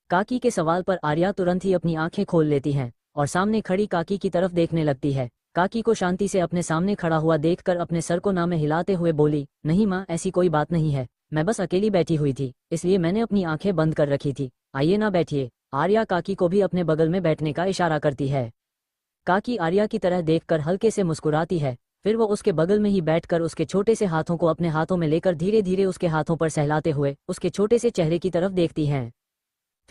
काकी के सवाल पर आर्या तुरंत ही अपनी आंखें खोल लेती है और सामने खड़ी काकी की तरफ देखने लगती है। काकी को शांति से अपने सामने खड़ा हुआ देखकर अपने सर को नामे हिलाते हुए बोली, नहीं माँ, ऐसी कोई बात नहीं है, मैं बस अकेली बैठी हुई थी, इसलिए मैंने अपनी आंखें बंद कर रखी थी। आइए ना बैठिए। आर्या काकी को भी अपने बगल में बैठने का इशारा करती है। काकी आर्या की तरह देखकर हल्के से मुस्कुराती है, फिर वो उसके बगल में ही बैठकर उसके छोटे से हाथों को अपने हाथों में लेकर धीरे धीरे उसके हाथों पर सहलाते हुए उसके छोटे से चेहरे की तरफ देखती हैं।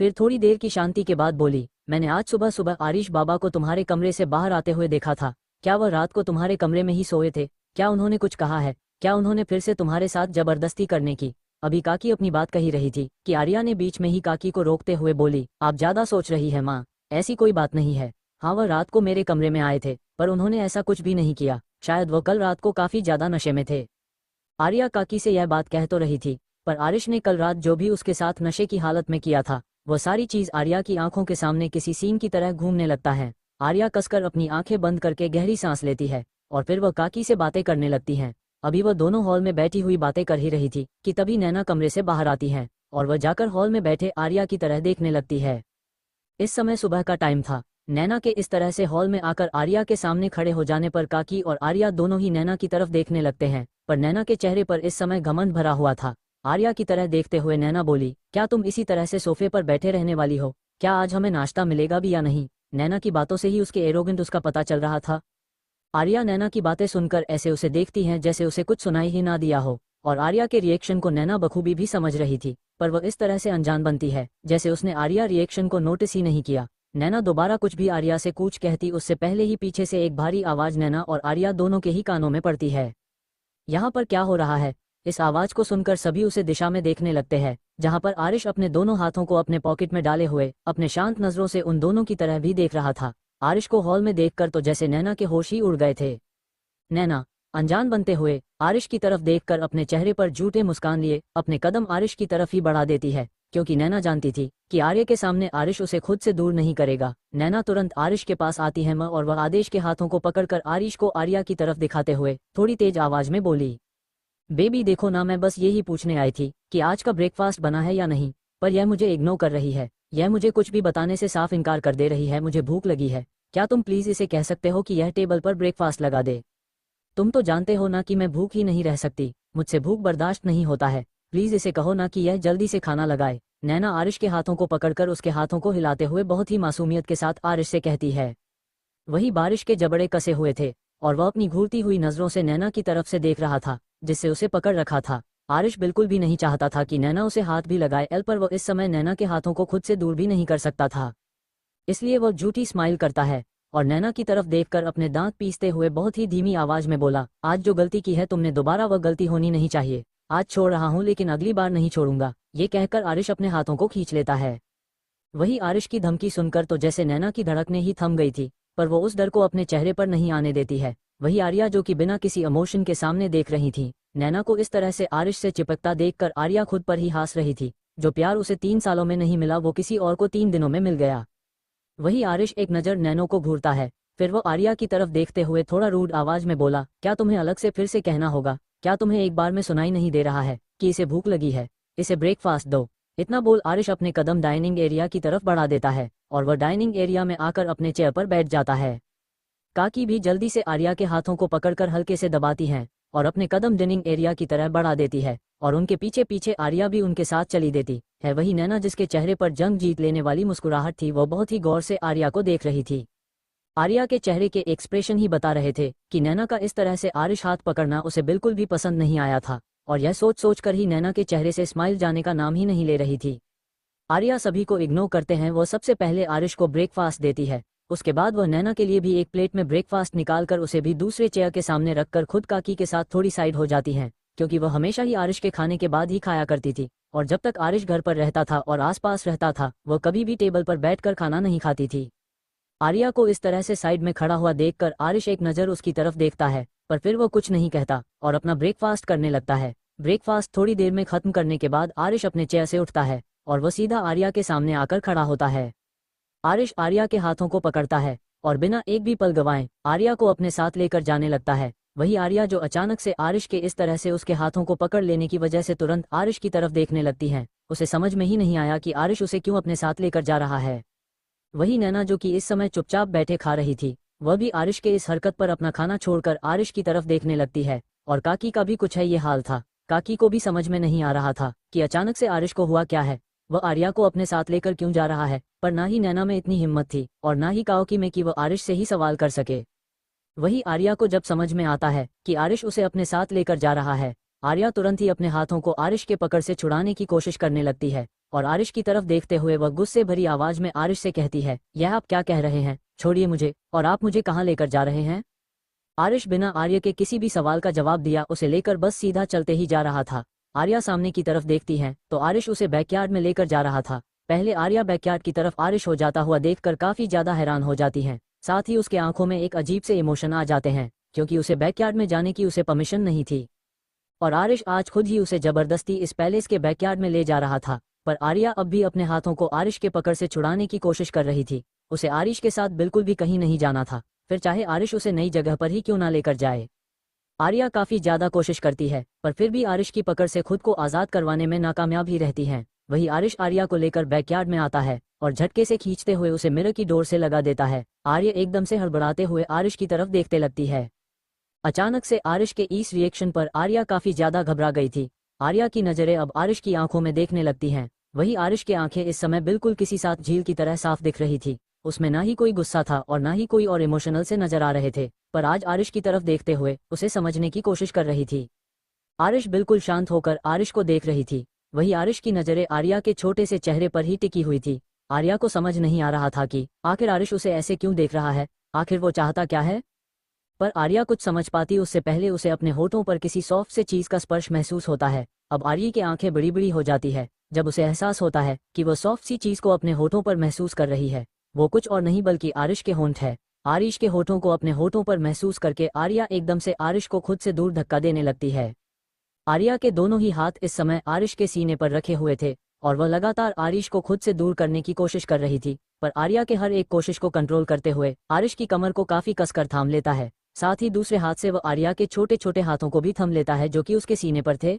फिर थोड़ी देर की शांति के बाद बोली, मैंने आज सुबह सुबह आरिश बाबा को तुम्हारे कमरे से बाहर आते हुए देखा था। क्या वह रात को तुम्हारे कमरे में ही सोए थे? क्या उन्होंने कुछ कहा है? क्या उन्होंने फिर से तुम्हारे साथ जबरदस्ती करने की? अभी काकी अपनी बात कही रही थी कि आर्या ने बीच में ही काकी को रोकते हुए बोली, आप ज्यादा सोच रही है माँ, ऐसी कोई बात नहीं है। हाँ, वह रात को मेरे कमरे में आए थे, पर उन्होंने ऐसा कुछ भी नहीं किया, शायद वह कल रात को काफी ज्यादा नशे में थे। आर्या काकी से यह बात कह तो रही थी, पर आरिश ने कल रात जो भी उसके साथ नशे की हालत में किया था वह सारी चीज आर्या की आंखों के सामने किसी सीन की तरह घूमने लगता है। आर्या कसकर अपनी आंखें बंद करके गहरी सांस लेती है और फिर वह काकी से बातें करने लगती हैं। अभी वह दोनों हॉल में बैठी हुई बातें कर ही रही थी कि तभी नैना कमरे से बाहर आती है और वह जाकर हॉल में बैठे आर्या की तरह देखने लगती है। इस समय सुबह का टाइम था। नैना के इस तरह से हॉल में आकर आर्या के सामने खड़े हो जाने पर काकी और आर्या दोनों ही नैना की तरफ देखने लगते हैं, पर नैना के चेहरे पर इस समय घमंड भरा हुआ था। आर्या की तरह देखते हुए नैना बोली, क्या तुम इसी तरह से सोफे पर बैठे रहने वाली हो? क्या आज हमें नाश्ता मिलेगा भी या नहीं? नैना की बातों से ही उसके एरोगेंट उसका पता चल रहा था। आर्या नैना की बातें सुनकर ऐसे उसे देखती हैं जैसे उसे कुछ सुनाई ही ना दिया हो, और आर्या के रिएक्शन को नैना बखूबी भी समझ रही थी, पर वह इस तरह से अनजान बनती है जैसे उसने आर्या रिएक्शन को नोटिस ही नहीं किया। नैना दोबारा कुछ भी आर्या से कुछ कहती उससे पहले ही पीछे से एक भारी आवाज नैना और आर्या दोनों के ही कानों में पड़ती है। यहाँ पर क्या हो रहा है? इस आवाज को सुनकर सभी उसे दिशा में देखने लगते हैं, जहां पर आरिश अपने दोनों हाथों को अपने पॉकेट में डाले हुए अपने शांत नजरों से उन दोनों की तरह भी देख रहा था। आरिश को हॉल में देखकर तो जैसे नैना के होश ही उड़ गए थे। नैना अनजान बनते हुए आरिश की तरफ देखकर अपने चेहरे पर झूठे मुस्कान लिए अपने कदम आरिश की तरफ ही बढ़ा देती है, क्योंकि नैना जानती थी कि आर्य के सामने आरिश उसे खुद से दूर नहीं करेगा। नैना तुरंत आरिश के पास आती है और वह आदेश के हाथों को पकड़कर आरिश को आर्या की तरफ दिखाते हुए थोड़ी तेज आवाज में बोली, बेबी देखो ना, मैं बस यही पूछने आई थी कि आज का ब्रेकफास्ट बना है या नहीं, पर यह मुझे इग्नोर कर रही है। यह मुझे कुछ भी बताने से साफ इनकार कर दे रही है। मुझे भूख लगी है, क्या तुम प्लीज इसे कह सकते हो कि यह टेबल पर ब्रेकफास्ट लगा दे? तुम तो जानते हो ना कि मैं भूख ही नहीं रह सकती, मुझसे भूख बर्दाश्त नहीं होता है। प्लीज इसे कहो ना कि यह जल्दी से खाना लगाए। नैना आरिश के हाथों को पकड़कर उसके हाथों को हिलाते हुए बहुत ही मासूमियत के साथ आरिश से कहती है। वही बारिश के जबड़े कसे हुए थे और वह अपनी घूरती हुई नजरों से नैना की तरफ से देख रहा था, जिससे उसे पकड़ रखा था। आरिश बिल्कुल भी नहीं चाहता था कि नैना उसे हाथ भी लगाए, पर वह इस समय नैना के हाथों को खुद से दूर भी नहीं कर सकता था। इसलिए वह झूठी स्माइल करता है और नैना की तरफ देखकर अपने दांत पीसते हुए बहुत ही धीमी आवाज में बोला, आज जो गलती की है तुमने, दोबारा वह गलती होनी नहीं चाहिए। आज छोड़ रहा हूं लेकिन अगली बार नहीं छोड़ूंगा। ये कहकर आरिश अपने हाथों को खींच लेता है। वही आरिश की धमकी सुनकर तो जैसे नैना की धड़कने ही थम गई थी, पर वो उस डर को अपने चेहरे पर नहीं आने देती है। वही आर्या जो कि बिना किसी इमोशन के सामने देख रही थी। नैना को इस तरह से आरिश से चिपकता देखकर आर्या खुद पर ही हंस रही थी। जो प्यार उसे 3 सालों में नहीं मिला वो किसी और को 3 दिनों में मिल गया। वही आरिश एक नज़र नैनो को घूरता है, फिर वो आर्या की तरफ देखते हुए थोड़ा रूड आवाज में बोला, क्या तुम्हें अलग से फिर से कहना होगा? क्या तुम्हें एक बार में सुनाई नहीं दे रहा है कि इसे भूख लगी है? इसे ब्रेकफास्ट दो। इतना बोल आरिश अपने कदम डाइनिंग एरिया की तरफ बढ़ा देता है और वह डाइनिंग एरिया में आकर अपने चेयर पर बैठ जाता है। काकी भी जल्दी से आर्या के हाथों को पकड़कर हल्के से दबाती है और अपने कदम डाइनिंग एरिया की तरह बढ़ा देती है और उनके पीछे पीछे आर्या भी उनके साथ चली देती है। वही नैना जिसके चेहरे पर जंग जीत लेने वाली मुस्कुराहट थी, वो बहुत ही गौर से आर्या को देख रही थी। आर्या के चेहरे के एक्सप्रेशन ही बता रहे थे कि नैना का इस तरह से आरिश हाथ पकड़ना उसे बिल्कुल भी पसंद नहीं आया था और यह सोच सोच कर ही नैना के चेहरे से स्माइल जाने का नाम ही नहीं ले रही थी। आर्या सभी को इग्नोर करते हैं, वो सबसे पहले आरिश को ब्रेकफास्ट देती है। उसके बाद वह नैना के लिए भी एक प्लेट में ब्रेकफास्ट निकालकर उसे भी दूसरे चेयर के सामने रखकर खुद काकी के साथ थोड़ी साइड हो जाती हैं, क्योंकि वह हमेशा ही आरिश के खाने के बाद ही खाया करती थी और जब तक आरिश घर पर रहता था और आसपास रहता था वह कभी भी टेबल पर बैठकर खाना नहीं खाती थी। आर्या को इस तरह से साइड में खड़ा हुआ देखकर आरिश एक नज़र उसकी तरफ देखता है, पर फिर वो कुछ नहीं कहता और अपना ब्रेकफास्ट करने लगता है। ब्रेकफास्ट थोड़ी देर में खत्म करने के बाद आरिश अपने चेयर से उठता है और वह सीधा आर्या के सामने आकर खड़ा होता है। आरिश आर्या के हाथों को पकड़ता है और बिना एक भी पल गवाए आर्या को अपने साथ लेकर जाने लगता है। वही आर्या जो अचानक से आरिश के इस तरह से उसके हाथों को पकड़ लेने की वजह से तुरंत आरिश की तरफ देखने लगती है। उसे समझ में ही नहीं आया कि आरिश उसे क्यों अपने साथ लेकर जा रहा है। वही नैना जो कि इस समय चुपचाप बैठे खा रही थी, वह भी आरिश के इस हरकत पर अपना खाना छोड़कर आरिश की तरफ देखने लगती है और काकी का भी कुछ है ये हाल था। काकी को भी समझ में नहीं आ रहा था कि अचानक से आरिश को हुआ क्या है, वह आर्या को अपने साथ लेकर क्यों जा रहा है, पर ना ही नैना में इतनी हिम्मत थी और ना ही काओकी में कि वह आरिश से ही सवाल कर सके। वही आर्या को जब समझ में आता है कि आरिश उसे अपने साथ लेकर जा रहा है, आर्या तुरंत ही अपने हाथों को आरिश के पकड़ से छुड़ाने की कोशिश करने लगती है और आरिश की तरफ देखते हुए वह गुस्से भरी आवाज में आरिश से कहती है, यह आप क्या कह रहे हैं? छोड़िए मुझे, और आप मुझे कहाँ लेकर जा रहे हैं? आरिश बिना आर्या के किसी भी सवाल का जवाब दिया उसे लेकर बस सीधा चलते ही जा रहा था। आर्या सामने की तरफ देखती है तो आरिश उसे बैकयार्ड में लेकर जा रहा था। पहले आर्या बैकयार्ड की तरफ आरिश हो जाता हुआ देखकर काफी ज्यादा हैरान हो जाती है, साथ ही उसके आंखों में एक अजीब से इमोशन आ जाते हैं, क्योंकि उसे बैकयार्ड में जाने की उसे परमिशन नहीं थी और आरिश आज खुद ही उसे जबरदस्ती इस पैलेस के बैकयार्ड में ले जा रहा था। पर आर्या अब भी अपने हाथों को आरिश के पकड़ से छुड़ाने की कोशिश कर रही थी। उसे आरिश के साथ बिल्कुल भी कहीं नहीं जाना था, फिर चाहे आरिश उसे नई जगह पर ही क्यों ना लेकर जाए। आर्या काफी ज्यादा कोशिश करती है पर फिर भी आरिश की पकड़ से खुद को आजाद करवाने में नाकामयाब ही रहती है। वही आरिश आर्या को लेकर बैकयार्ड में आता है और झटके से खींचते हुए उसे मिरर की डोर से लगा देता है। आर्या एकदम से हड़बड़ाते हुए आरिश की तरफ देखते लगती है। अचानक से आरिश के इस रिएक्शन पर आर्या काफी ज्यादा घबरा गई थी। आर्या की नजरें अब आरिश की आंखों में देखने लगती हैं। वही आरिश की आंखें इस समय बिल्कुल किसी साथ झील की तरह साफ दिख रही थी। उसमें ना ही कोई गुस्सा था और ना ही कोई और इमोशनल से नजर आ रहे थे, पर आज आरिश की तरफ देखते हुए उसे समझने की कोशिश कर रही थी। आरिश बिल्कुल शांत होकर आरिश को देख रही थी। वही आरिश की नजरें आर्या के छोटे से चेहरे पर ही टिकी हुई थी। आर्या को समझ नहीं आ रहा था कि आखिर आरिश उसे ऐसे क्यों देख रहा है, आखिर वो चाहता क्या है। पर आर्या कुछ समझ पाती उससे पहले उसे अपने होठों पर किसी सॉफ्ट से चीज का स्पर्श महसूस होता है। अब आर्या की आंखें बड़ी बड़ी हो जाती है जब उसे एहसास होता है कि वह सॉफ्ट सी चीज को अपने होठों पर महसूस कर रही है। वो कुछ और नहीं बल्कि आरिश के होंठ है। आरिश के होठों को अपने होठों पर महसूस करके आर्या एकदम से आरिश को खुद से दूर धक्का देने लगती है। आर्या के दोनों ही हाथ इस समय आरिश के सीने पर रखे हुए थे और वह लगातार आरिश को खुद से दूर करने की कोशिश कर रही थी, पर आर्या के हर एक कोशिश को कंट्रोल करते हुए आरिश की कमर को काफी कसकर थाम लेता है। साथ ही दूसरे हाथ से वह आर्या के छोटे छोटे हाथों को भी थम लेता है जो कि उसके सीने पर थे।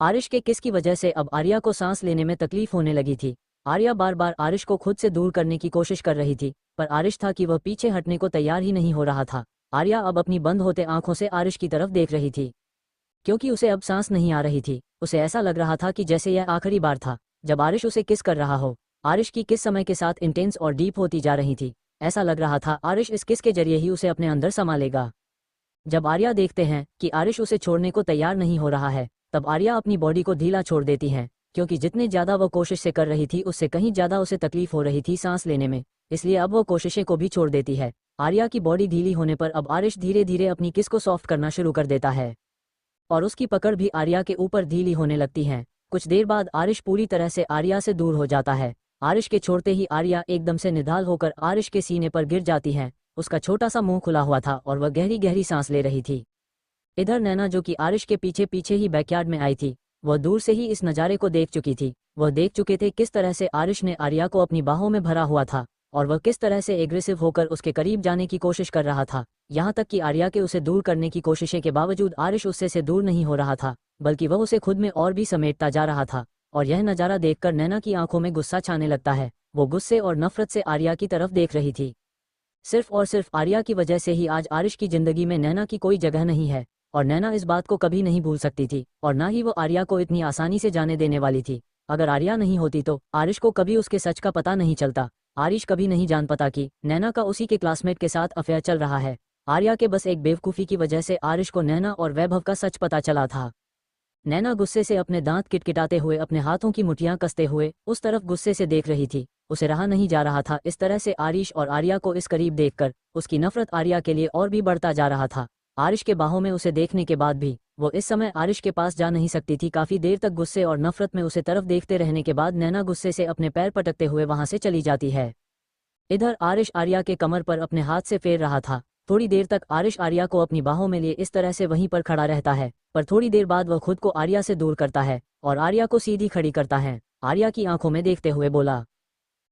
आरिश के किस की वजह से अब आर्या को सांस लेने में तकलीफ होने लगी थी। आर्या बार बार आरिश को खुद से दूर करने की कोशिश कर रही थी, पर आरिश था कि वह पीछे हटने को तैयार ही नहीं हो रहा था। आर्या अब अपनी बंद होते आंखों से आरिश की तरफ देख रही थी, क्योंकि उसे अब सांस नहीं आ रही थी। उसे ऐसा लग रहा था कि जैसे यह आखिरी बार था जब आरिश उसे किस कर रहा हो। आरिश की किस समय के साथ इंटेंस और डीप होती जा रही थी। ऐसा लग रहा था आरिश इस किस के जरिए ही उसे अपने अंदर समा लेगा। जब आर्या देखते हैं कि आरिश उसे छोड़ने को तैयार नहीं हो रहा है, तब आर्या अपनी बॉडी को ढीला छोड़ देती है, क्योंकि जितने ज्यादा वह कोशिश से कर रही थी उससे कहीं ज्यादा उसे तकलीफ हो रही थी सांस लेने में, इसलिए अब वो कोशिशें को भी छोड़ देती है। आर्या की बॉडी ढीली होने पर अब आरिश धीरे धीरे अपनी किस को सॉफ्ट करना शुरू कर देता है और उसकी पकड़ भी आर्या के ऊपर ढीली होने लगती है। कुछ देर बाद आरिश पूरी तरह से आर्या से दूर हो जाता है। आरिश के छोड़ते ही आर्या एकदम से निढाल होकर आरिश के सीने पर गिर जाती है। उसका छोटा सा मुंह खुला हुआ था और वह गहरी गहरी सांस ले रही थी। इधर नैना, जो कि आरिश के पीछे पीछे ही बैकयार्ड में आई थी, वह दूर से ही इस नज़ारे को देख चुकी थी। वह देख चुके थे किस तरह से आरिश ने आर्या को अपनी बाहों में भरा हुआ था और वह किस तरह से एग्रेसिव होकर उसके करीब जाने की कोशिश कर रहा था। यहाँ तक कि आर्या के उसे दूर करने की कोशिशें के बावजूद आरिश उससे से दूर नहीं हो रहा था, बल्कि वह उसे खुद में और भी समेटता जा रहा था। और यह नज़ारा देखकर नैना की आंखों में गुस्सा छाने लगता है। वो गुस्से और नफरत से आर्या की तरफ देख रही थी। सिर्फ और सिर्फ आर्या की वजह से ही आज आरिश की जिंदगी में नैना की कोई जगह नहीं है, और नैना इस बात को कभी नहीं भूल सकती थी, और ना ही वो आर्या को इतनी आसानी से जाने देने वाली थी। अगर आर्या नहीं होती तो आरिश को कभी उसके सच का पता नहीं चलता। आरिश कभी नहीं जान पाता कि नैना का उसी के क्लासमेट के साथ अफेयर चल रहा है। आर्या के बस एक बेवकूफ़ी की वजह से आरिश को नैना और वैभव का सच पता चला था। नैना गुस्से से अपने दांत किटकिटाते हुए अपने हाथों की मुठ्ठियां कसते हुए उस तरफ गुस्से से देख रही थी। उसे रहा नहीं जा रहा था। इस तरह से आरिश और आर्या को इस करीब देखकर उसकी नफरत आर्या के लिए और भी बढ़ता जा रहा था। आरिश के बाहों में उसे देखने के बाद भी वो इस समय आरिश के पास जा नहीं सकती थी। काफी देर तक गुस्से और नफरत में उसे तरफ देखते रहने के बाद नैना गुस्से से अपने पैर पटकते हुए वहां से चली जाती है। इधर आरिश आर्या के कमर पर अपने हाथ से फेर रहा था। थोड़ी देर तक आरिश आर्या को अपनी बाहों में लिए इस तरह से वहीं पर खड़ा रहता है, पर थोड़ी देर बाद वह खुद को आर्या से दूर करता है और आर्या को सीधी खड़ी करता है। आर्या की आंखों में देखते हुए बोला,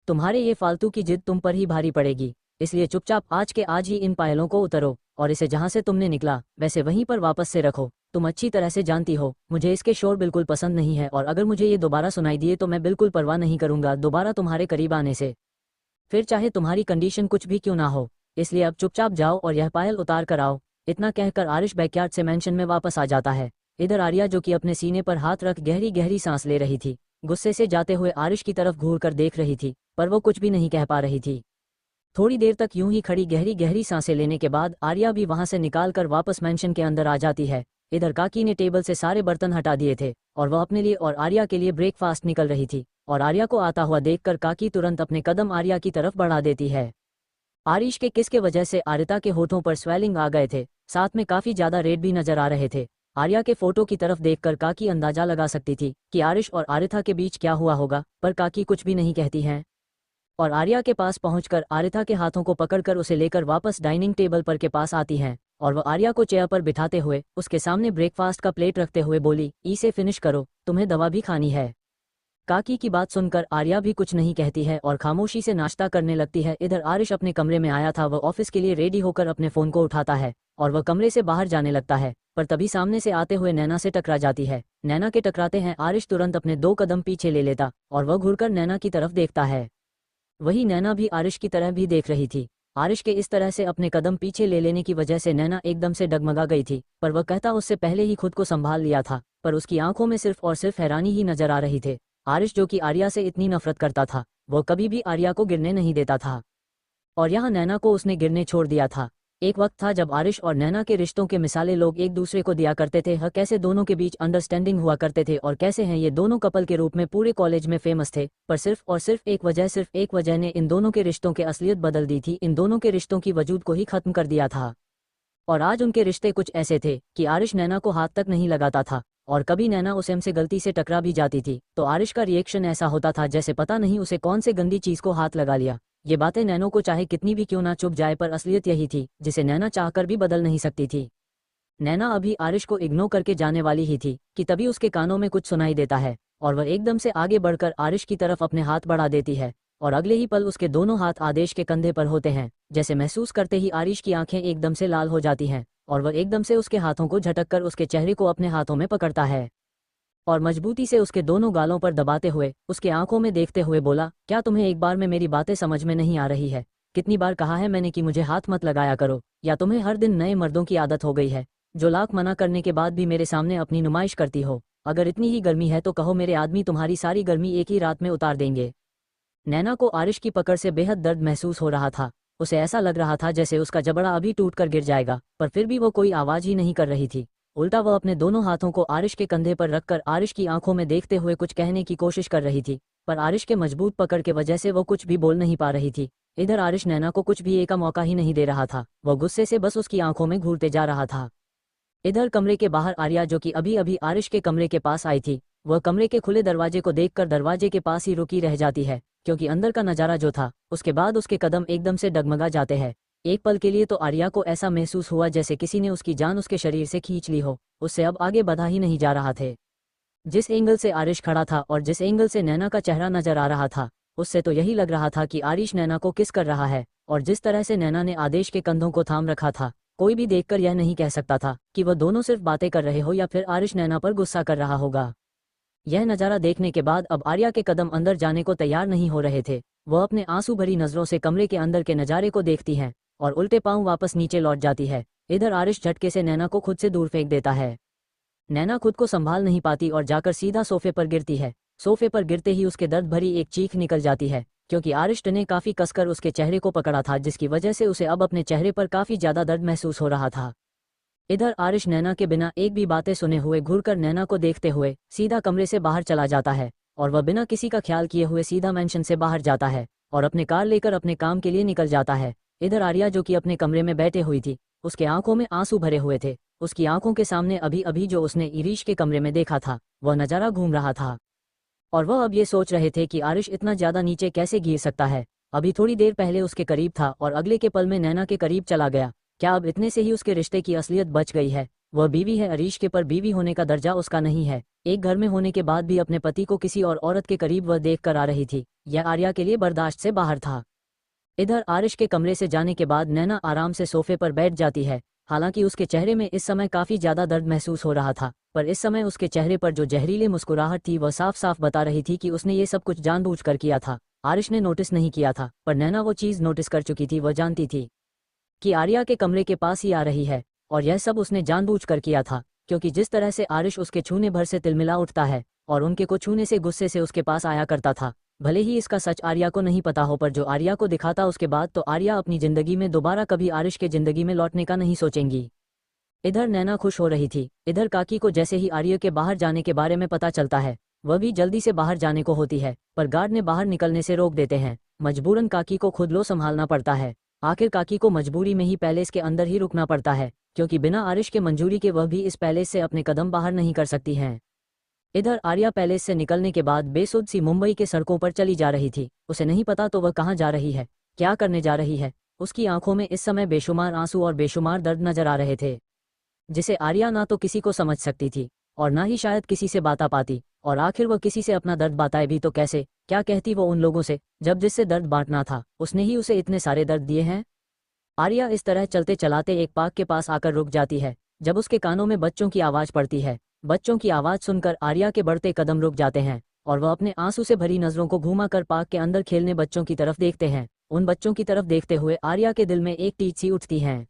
तुम्हारे ये फालतू की जिद तुम पर ही भारी पड़ेगी, इसलिए चुपचाप आज के आज ही इन पायलों को उतरो और इसे जहां से तुमने निकला वैसे वहीं पर वापस से रखो। तुम अच्छी तरह से जानती हो मुझे इसके शोर बिल्कुल पसंद नहीं है, और अगर मुझे ये दोबारा सुनाई दिए तो मैं बिल्कुल परवाह नहीं करूंगा दोबारा तुम्हारे करीब आने से, फिर चाहे तुम्हारी कंडीशन कुछ भी क्यों ना हो। इसलिए अब चुपचाप जाओ और यह पायल उतार कर आओ। इतना कहकर आरिश बैकयार्ड से मेंशन में वापस आ जाता है। इधर आर्या, जो कि अपने सीने पर हाथ रख गहरी गहरी सांस ले रही थी, गुस्से से जाते हुए आरिश की तरफ घूर कर देख रही थी, पर वो कुछ भी नहीं कह पा रही थी। थोड़ी देर तक यूं ही खड़ी गहरी गहरी सांसें लेने के बाद आर्या भी वहां से निकालकर वापस मेंशन के अंदर आ जाती है। इधर काकी ने टेबल से सारे बर्तन हटा दिए थे और वह अपने लिए और आर्या के लिए ब्रेकफास्ट निकल रही थी, और आर्या को आता हुआ देखकर काकी तुरंत अपने कदम आर्या की तरफ बढ़ा देती है। आरिश के किस के वजह से आरिता के होठों पर स्वेलिंग आ गए थे, साथ में काफी ज्यादा रेड भी नजर आ रहे थे। आर्या के फोटो की तरफ देखकर काकी अंदाजा लगा सकती थी कि आरिश और आरिता के बीच क्या हुआ होगा, पर काकी कुछ भी नहीं कहती हैं और आर्या के पास पहुंचकर आरिता के हाथों को पकड़कर उसे लेकर वापस डाइनिंग टेबल पर के पास आती हैं और वह आर्या को चेयर पर बिठाते हुए उसके सामने ब्रेकफास्ट का प्लेट रखते हुए बोली, इसे फिनिश करो, तुम्हें दवा भी खानी है। काकी की बात सुनकर आर्या भी कुछ नहीं कहती है और खामोशी से नाश्ता करने लगती है। इधर आरिश अपने कमरे में आया था, वह ऑफिस के लिए रेडी होकर अपने फोन को उठाता है और वह कमरे से बाहर जाने लगता है, पर तभी सामने से आते हुए नैना से टकरा जाती है। नैना के टकराते हैं आरिश तुरंत अपने 2 कदम पीछे ले लेता और वह घुरकर नैना की तरफ देखता है। वही नैना भी आरिश की तरह भी देख रही थी। आरिश के इस तरह से अपने कदम पीछे ले लेने की वजह से नैना एकदम से डगमगा गई थी, पर वह कहता उससे पहले ही खुद को संभाल लिया था, पर उसकी आंखों में सिर्फ और सिर्फ हैरानी ही नजर आ रही थे। आरिश, जो कि आर्या से इतनी नफरत करता था, वो कभी भी आर्या को गिरने नहीं देता था, और यहाँ नैना को उसने गिरने छोड़ दिया था। एक वक्त था जब आरिश और नैना के रिश्तों के मिसालें लोग एक दूसरे को दिया करते थे, कैसे दोनों के बीच अंडरस्टैंडिंग हुआ करते थे और कैसे हैं ये दोनों कपल के रूप में पूरे कॉलेज में फेमस थे। पर सिर्फ और सिर्फ एक वजह ने इन दोनों के रिश्तों के असलियत बदल दी थी, इन दोनों के रिश्तों की वजूद को ही खत्म कर दिया था। और आज उनके रिश्ते कुछ ऐसे थे कि आरिश नैना को हाथ तक नहीं लगाता था, और कभी नैना उसे हमसे गलती से टकरा भी जाती थी तो आरिश का रिएक्शन ऐसा होता था जैसे पता नहीं उसे कौन से गंदी चीज को हाथ लगा लिया। ये बातें नैनो को चाहे कितनी भी क्यों ना चुभ जाए, पर असलियत यही थी जिसे नैना चाहकर भी बदल नहीं सकती थी। नैना अभी आरिश को इग्नोर करके जाने वाली ही थी कि तभी उसके कानों में कुछ सुनाई देता है, और वह एकदम से आगे बढ़कर आरिश की तरफ अपने हाथ बढ़ा देती है, और अगले ही पल उसके दोनों हाथ आदेश के कंधे पर होते हैं। जैसे महसूस करते ही आरिश की आंखें एकदम से लाल हो जाती हैं, और वह एकदम से उसके हाथों को झटक कर उसके चेहरे को अपने हाथों में पकड़ता है, और मजबूती से उसके दोनों गालों पर दबाते हुए उसके आंखों में देखते हुए बोला, क्या तुम्हें एक बार में मेरी बातें समझ में नहीं आ रही है? कितनी बार कहा है मैंने कि मुझे हाथ मत लगाया करो, या तुम्हें हर दिन नए मर्दों की आदत हो गई है, जो लाख मना करने के बाद भी मेरे सामने अपनी नुमाइश करती हो? अगर इतनी ही गर्मी है तो कहो, मेरे आदमी तुम्हारी सारी गर्मी एक ही रात में उतार देंगे। नैना को आरिश की पकड़ से बेहद दर्द महसूस हो रहा था। उसे ऐसा लग रहा था जैसे उसका जबड़ा अभी टूटकर गिर जाएगा, पर फिर भी वो कोई आवाज ही नहीं कर रही थी। उल्टा वह अपने दोनों हाथों को आरिश के कंधे पर रखकर आरिश की आंखों में देखते हुए कुछ कहने की कोशिश कर रही थी, पर आरिश के मजबूत पकड़ के वजह से वो कुछ भी बोल नहीं पा रही थी। इधर आरिश नैना को कुछ भी एक का मौका ही नहीं दे रहा था, वह गुस्से से बस उसकी आंखों में घूरते जा रहा था। इधर कमरे के बाहर आर्या, जो कि अभी अभी आरिश के कमरे के पास आई थी, वह कमरे के खुले दरवाजे को देखकर दरवाजे के पास ही रुकी रह जाती है, क्योंकि अंदर का नजारा जो था उसके बाद उसके कदम एकदम से डगमगा जाते हैं। एक पल के लिए तो आर्या को ऐसा महसूस हुआ जैसे किसी ने उसकी जान उसके शरीर से खींच ली हो, उससे अब आगे बढ़ा ही नहीं जा रहा थे। जिस एंगल से आरिश खड़ा था और जिस एंगल से नैना का चेहरा नजर आ रहा था, उससे तो यही लग रहा था कि आरिश नैना को किस कर रहा है, और जिस तरह से नैना ने आदेश के कंधों को थाम रखा था, कोई भी देखकर यह नहीं कह सकता था कि वह दोनों सिर्फ बातें कर रहे हो या फिर आरिश नैना पर गुस्सा कर रहा होगा। यह नज़ारा देखने के बाद अब आर्या के कदम अंदर जाने को तैयार नहीं हो रहे थे। वह अपने आंसू भरी नजरों से कमरे के अंदर के नज़ारे को देखती है और उल्टे पांव वापस नीचे लौट जाती है। इधर आरिश झटके से नैना को खुद से दूर फेंक देता है। नैना खुद को संभाल नहीं पाती और जाकर सीधा सोफे पर गिरती है। सोफे पर गिरते ही उसके दर्द भरी एक चीख निकल जाती है, क्योंकि आरिश ने काफी कसकर उसके चेहरे को पकड़ा था, जिसकी वजह से उसे अब अपने चेहरे पर काफी ज्यादा दर्द महसूस हो रहा था। इधर आरिश नैना के बिना एक भी बातें सुने हुए घूरकर नैना को देखते हुए सीधा कमरे से बाहर चला जाता है, और वह बिना किसी का ख्याल किए हुए सीधा मेंशन से बाहर जाता है और अपने कार लेकर अपने काम के लिए निकल जाता है। इधर आर्या, जो कि अपने कमरे में बैठे हुई थी, उसके आंखों में आंसू भरे हुए थे। उसकी आंखों के सामने अभी अभी जो उसने इरीश के कमरे में देखा था, वह नजारा घूम रहा था, और वह अब ये सोच रहे थे कि आरिश इतना ज्यादा नीचे कैसे गिर सकता है। अभी थोड़ी देर पहले उसके करीब था और अगले के पल में नैना के करीब चला गया। क्या अब इतने से ही उसके रिश्ते की असलियत बच गई है? वह बीवी है अरीश के, पर बीवी होने का दर्जा उसका नहीं है। एक घर में होने के बाद भी अपने पति को किसी और औरत के करीब वह देख कर आ रही थी। यह आर्या के लिए बर्दाश्त से बाहर था। इधर आरिश के कमरे से जाने के बाद नैना आराम से सोफे पर बैठ जाती है। हालांकि उसके चेहरे में इस समय काफी ज्यादा दर्द महसूस हो रहा था, पर इस समय उसके चेहरे पर जो जहरीली मुस्कुराहट थी वह साफ साफ बता रही थी कि उसने ये सब कुछ जानबूझकर किया था। आरिश ने नोटिस नहीं किया था, पर नैना वो चीज नोटिस कर चुकी थी। वह जानती थी कि आर्या के कमरे के पास ही आ रही है, और यह सब उसने जानबूझकर किया था, क्योंकि जिस तरह से आरिश उसके छूने भर से तिलमिला उठता है और उनके को छूने से गुस्से से उसके पास आया करता था, भले ही इसका सच आर्या को नहीं पता हो, पर जो आर्या को दिखाता उसके बाद तो आर्या अपनी जिंदगी में दोबारा कभी आरिश के जिंदगी में लौटने का नहीं सोचेंगी। इधर नैना खुश हो रही थी। इधर काकी को जैसे ही आर्या के बाहर जाने के बारे में पता चलता है, वह भी जल्दी से बाहर जाने को होती है, पर गार्ड ने बाहर निकलने से रोक देते हैं। मजबूरन काकी को खुद लो संभालना पड़ता है। आखिर काकी को मजबूरी में ही पैलेस के अंदर ही रुकना पड़ता है, क्योंकि बिना आरिश के मंजूरी के वह भी इस पैलेस से अपने कदम बाहर नहीं कर सकती हैं। इधर आर्या पैलेस से निकलने के बाद बेसुध सी मुंबई के सड़कों पर चली जा रही थी। उसे नहीं पता तो वह कहाँ जा रही है, क्या करने जा रही है। उसकी आंखों में इस समय बेशुमार आंसू और बेशुमार दर्द नजर आ रहे थे, जिसे आर्या ना तो किसी को समझ सकती थी और ना ही शायद किसी से बाता पाती। और आखिर वह किसी से अपना दर्द बताए भी तो कैसे? क्या कहती वो उन लोगों से, जब जिससे दर्द बांटना था उसने ही उसे इतने सारे दर्द दिए हैं? आर्या इस तरह चलते चलाते एक पार्क के पास आकर रुक जाती है, जब उसके कानों में बच्चों की आवाज पड़ती है। बच्चों की आवाज सुनकर आर्या के बढ़ते कदम रुक जाते हैं, और वह अपने आंसू से भरी नजरों को घुमाकर पार्क के अंदर खेलने बच्चों की तरफ देखते हैं। उन बच्चों की तरफ देखते हुए आर्या के दिल में एक टीच सी उठती है।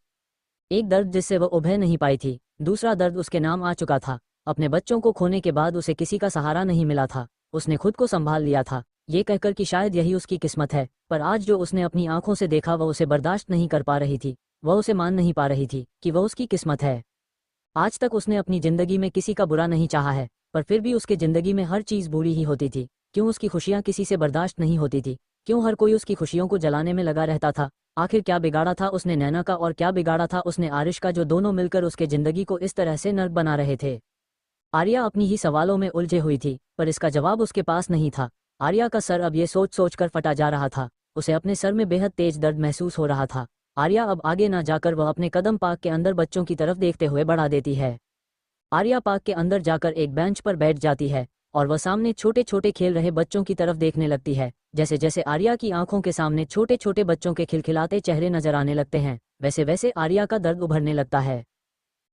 एक दर्द जिससे वह उभर नहीं पाई थी, दूसरा दर्द उसके नाम आ चुका था। अपने बच्चों को खोने के बाद उसे किसी का सहारा नहीं मिला था। उसने खुद को संभाल लिया था, ये कहकर कि शायद यही उसकी किस्मत है, पर आज जो उसने अपनी आंखों से देखा वह उसे बर्दाश्त नहीं कर पा रही थी। वह उसे मान नहीं पा रही थी कि वह उसकी किस्मत है। आज तक उसने अपनी जिंदगी में किसी का बुरा नहीं चाहा है, पर फिर भी उसके जिंदगी में हर चीज बुरी ही होती थी। क्यों उसकी खुशियां किसी से बर्दाश्त नहीं होती थी? क्यों हर कोई उसकी खुशियों को जलाने में लगा रहता था? आखिर क्या बिगाड़ा था उसने नैना का और क्या बिगाड़ा था उसने आरिश का, जो दोनों मिलकर उसके जिंदगी को इस तरह से नर्क बना रहे थे। आर्या अपनी ही सवालों में उलझे हुई थी, पर इसका जवाब उसके पास नहीं था। आर्या का सर अब ये सोच सोच कर फटा जा रहा था। उसे अपने सर में बेहद तेज दर्द महसूस हो रहा था। आर्या अब आगे ना जाकर वह अपने कदम पार्क के अंदर बच्चों की तरफ देखते हुए बढ़ा देती है। आर्या पार्क के अंदर जाकर एक बेंच पर बैठ जाती है और वह सामने छोटे छोटे खेल रहे बच्चों की तरफ देखने लगती है। जैसे जैसे आर्या की आंखों के सामने छोटे छोटे बच्चों के खिलखिलाते चेहरे नजर आने लगते हैं, वैसे वैसे आर्या का दर्द उभरने लगता है।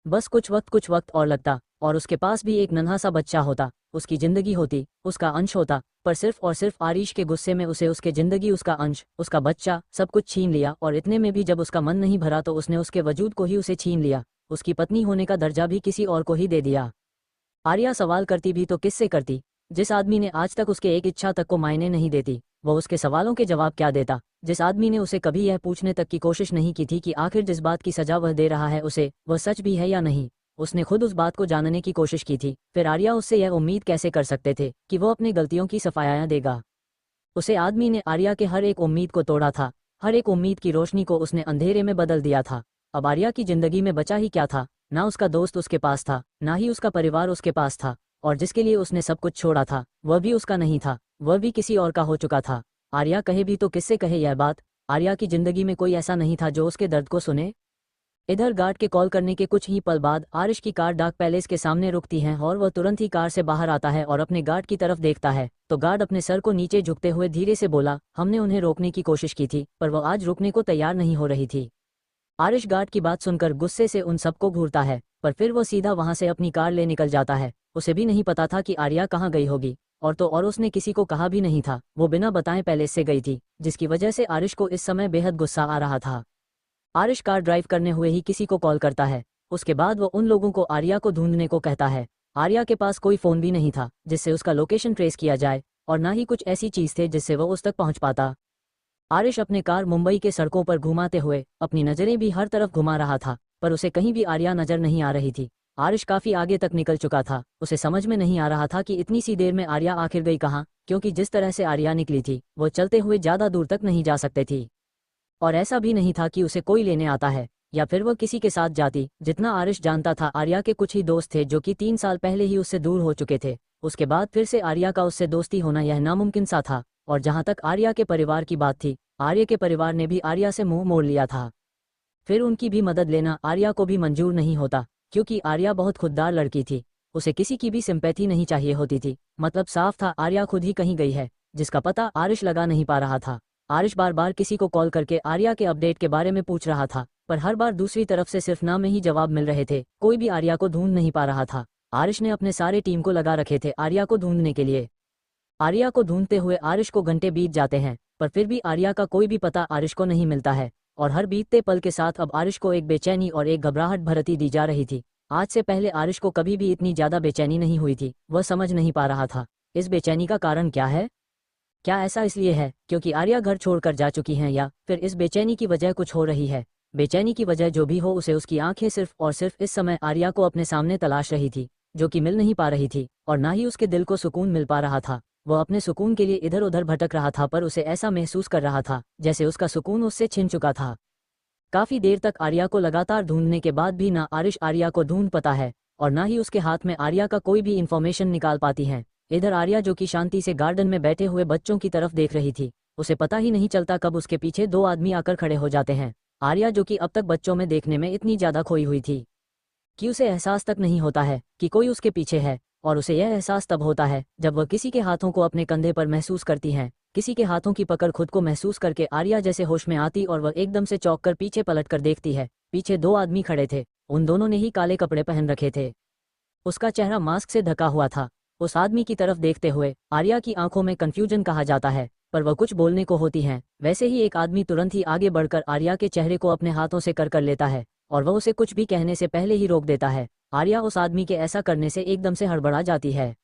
बस कुछ वक्त और लगता और उसके पास भी एक नन्हा सा बच्चा होता, उसकी जिंदगी होती, उसका अंश होता। पर सिर्फ और सिर्फ आरिश के गुस्से में उसे उसके जिंदगी, उसका अंश, उसका बच्चा सब कुछ छीन लिया। और इतने में भी जब उसका मन नहीं भरा तो उसने उसके वजूद को ही उसे छीन लिया, उसकी पत्नी होने का दर्जा भी किसी और को ही दे दिया। आर्या सवाल करती भी तो किससे करती? जिस आदमी ने आज तक उसके एक इच्छा तक को मायने नहीं देती, वह उसके सवालों के जवाब क्या देता? जिस आदमी ने उसे कभी यह पूछने तक की कोशिश नहीं की थी कि आखिर जिस बात की सजा वह दे रहा है उसे वह सच भी है या नहीं, उसने खुद उस बात को जानने की कोशिश की थी। फिर आर्या उससे यह उम्मीद कैसे कर सकते थे कि वो अपनी गलतियों की सफाया देगा? उसे आदमी ने आर्या के हर एक उम्मीद को तोड़ा था, हर एक उम्मीद की रोशनी को उसने अंधेरे में बदल दिया था। अब आर्या की जिंदगी में बचा ही क्या था? ना उसका दोस्त उसके पास था, ना ही उसका परिवार उसके पास था, और जिसके लिए उसने सब कुछ छोड़ा था वह भी उसका नहीं था, वह भी किसी और का हो चुका था। आर्या कहे भी तो किससे कहे यह बात? आर्या की जिंदगी में कोई ऐसा नहीं था जो उसके दर्द को सुने। इधर गार्ड के कॉल करने के कुछ ही पल बाद आरिश की कार डाक पैलेस के सामने रुकती है और वह तुरंत ही कार से बाहर आता है और अपने गार्ड की तरफ देखता है तो गार्ड अपने सर को नीचे झुकते हुए धीरे से बोला, हमने उन्हें रोकने की कोशिश की थी पर वह आज रुकने को तैयार नहीं हो रही थी। आरिश गार्ड की बात सुनकर गुस्से से उन सबको घूरता है, पर फिर वो सीधा वहां से अपनी कार ले निकल जाता है। उसे भी नहीं पता था कि आर्या कहाँ गई होगी, और तो और उसने किसी को कहा भी नहीं था, वो बिना बताए पैलेस से गई थी, जिसकी वजह से आरिश को इस समय बेहद गुस्सा आ रहा था। आरिश कार ड्राइव करने हुए ही किसी को कॉल करता है। उसके बाद वो उन लोगों को आर्या को ढूंढने को कहता है। आर्या के पास कोई फोन भी नहीं था जिससे उसका लोकेशन ट्रेस किया जाए, और ना ही कुछ ऐसी चीज थे जिससे वो उस तक पहुंच पाता। आरिश अपने कार मुंबई के सड़कों पर घुमाते हुए अपनी नजरें भी हर तरफ घुमा रहा था, पर उसे कहीं भी आर्या नजर नहीं आ रही थी। आरिश काफी आगे तक निकल चुका था, उसे समझ में नहीं आ रहा था कि इतनी सी देर में आर्या आखिर गई कहाँ, क्योंकि जिस तरह से आर्या निकली थी वो चलते हुए ज्यादा दूर तक नहीं जा सकते थी। और ऐसा भी नहीं था कि उसे कोई लेने आता है या फिर वह किसी के साथ जाती। जितना आरिश जानता था, आर्या के कुछ ही दोस्त थे जो कि 3 साल पहले ही उससे दूर हो चुके थे। उसके बाद फिर से आर्या का उससे दोस्ती होना यह नामुमकिन सा था। और जहां तक आर्या के परिवार की बात थी, आर्या के परिवार ने भी आर्या से मुंह मोड़ लिया था। फिर उनकी भी मदद लेना आर्या को भी मंजूर नहीं होता, क्योंकि आर्या बहुत खुददार लड़की थी, उसे किसी की भी सिंपैथी नहीं चाहिए होती थी। मतलब साफ था, आर्या खुद ही कहीं गई है, जिसका पता आरिश लगा नहीं पा रहा था। आरिश बार बार किसी को कॉल करके आर्या के अपडेट के बारे में पूछ रहा था, पर हर बार दूसरी तरफ से सिर्फ नाम में ही जवाब मिल रहे थे, कोई भी आर्या को ढूंढ नहीं पा रहा था। आरिश ने अपने सारे टीम को लगा रखे थे आर्या को ढूंढने के लिए। आर्या को ढूंढते हुए आरिश को घंटे बीत जाते हैं, पर फिर भी आर्या का कोई भी पता आरिश को नहीं मिलता है। और हर बीतते पल के साथ अब आरिश को एक बेचैनी और एक घबराहट भरती दी जा रही थी। आज से पहले आरिश को कभी भी इतनी ज्यादा बेचैनी नहीं हुई थी। वह समझ नहीं पा रहा था इस बेचैनी का कारण क्या है। क्या ऐसा इसलिए है क्योंकि आर्या घर छोड़कर जा चुकी हैं, या फिर इस बेचैनी की वजह कुछ हो रही है? बेचैनी की वजह जो भी हो, उसे उसकी आंखें सिर्फ और सिर्फ इस समय आर्या को अपने सामने तलाश रही थी, जो कि मिल नहीं पा रही थी, और ना ही उसके दिल को सुकून मिल पा रहा था। वह अपने सुकून के लिए इधर उधर भटक रहा था, पर उसे ऐसा महसूस कर रहा था जैसे उसका सुकून उससे छिन चुका था। काफी देर तक आर्या को लगातार ढूंढने के बाद भी ना आरिश आर्या को ढूंढ पाता है, और ना ही उसके हाथ में आर्या का कोई भी इंफॉर्मेशन निकाल पाती है। इधर आर्या, जो कि शांति से गार्डन में बैठे हुए बच्चों की तरफ देख रही थी, उसे पता ही नहीं चलता कब उसके पीछे 2 आदमी आकर खड़े हो जाते हैं। आर्या, जो कि अब तक बच्चों में देखने में इतनी ज्यादा खोई हुई थी कि उसे एहसास तक नहीं होता है कि कोई उसके पीछे है, और उसे यह एहसास तब होता है जब वह किसी के हाथों को अपने कंधे पर महसूस करती है। किसी के हाथों की पकड़ खुद को महसूस करके आर्या जैसे होश में आती और वह एकदम से चौंक कर पीछे पलट कर देखती है। पीछे 2 आदमी खड़े थे, उन दोनों ने ही काले कपड़े पहन रखे थे, उसका चेहरा मास्क से ढका हुआ था। उस आदमी की तरफ देखते हुए आर्या की आंखों में कंफ्यूजन कहा जाता है, पर वह कुछ बोलने को होती हैं। वैसे ही एक आदमी तुरंत ही आगे बढ़कर आर्या के चेहरे को अपने हाथों से कर लेता है, और वह उसे कुछ भी कहने से पहले ही रोक देता है। आर्या उस आदमी के ऐसा करने से एकदम से हड़बड़ा जाती है,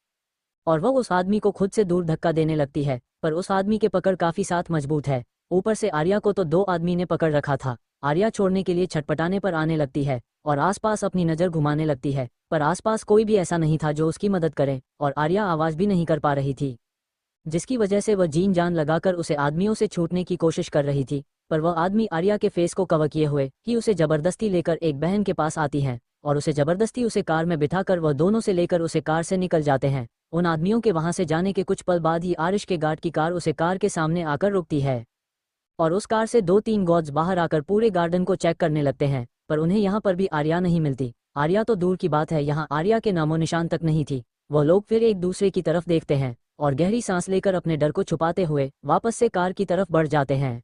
और वह उस आदमी को खुद से दूर धक्का देने लगती है, पर उस आदमी के पकड़ काफी साथ मजबूत है। ऊपर से आर्या को तो 2 आदमी ने पकड़ रखा था। आर्या छोड़ने के लिए छटपटाने पर आने लगती है और आसपास अपनी नजर घुमाने लगती है, पर आसपास कोई भी ऐसा नहीं था जो उसकी मदद करे, और आर्या आवाज भी नहीं कर पा रही थी, जिसकी वजह से वह जीन जान लगाकर उसे आदमियों से छूटने की कोशिश कर रही थी। पर वह आदमी आर्या के फेस को कवर किए हुए ही उसे जबरदस्ती लेकर एक बहन के पास आती है और उसे जबरदस्ती उसे कार में बिठाकर वह दोनों से लेकर उसे कार से निकल जाते हैं। उन आदमियों के वहां से जाने के कुछ पल बाद ही आरिश के गार्ड की कार उसे कार के सामने आकर रुकती है और उस कार से 2-3 गॉड्स बाहर आकर पूरे गार्डन को चेक करने लगते हैं, पर उन्हें यहाँ पर भी आर्या नहीं मिलती। आर्या तो दूर की बात है, यहाँ आर्या के नामो निशान तक नहीं थी। वह लोग फिर एक दूसरे की तरफ देखते हैं और गहरी सांस लेकर अपने डर को छुपाते हुए वापस से कार की तरफ बढ़ जाते हैं,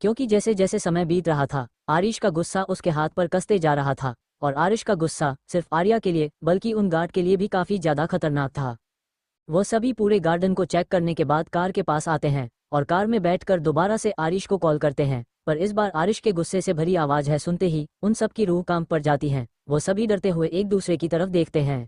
क्योंकि जैसे जैसे समय बीत रहा था आरिश का गुस्सा उसके हाथ पर कसते जा रहा था और आरिश का गुस्सा सिर्फ आर्या के लिए बल्कि उन गार्ड के लिए भी काफी ज्यादा खतरनाक था। वह सभी पूरे गार्डन को चेक करने के बाद कार के पास आते हैं और कार में बैठकर दोबारा से आरिश को कॉल करते हैं, पर इस बार आरिश के गुस्से से भरी आवाज है सुनते ही उन सब की रूह कांप पड़ जाती है। वो सभी डरते हुए एक दूसरे की तरफ देखते हैं,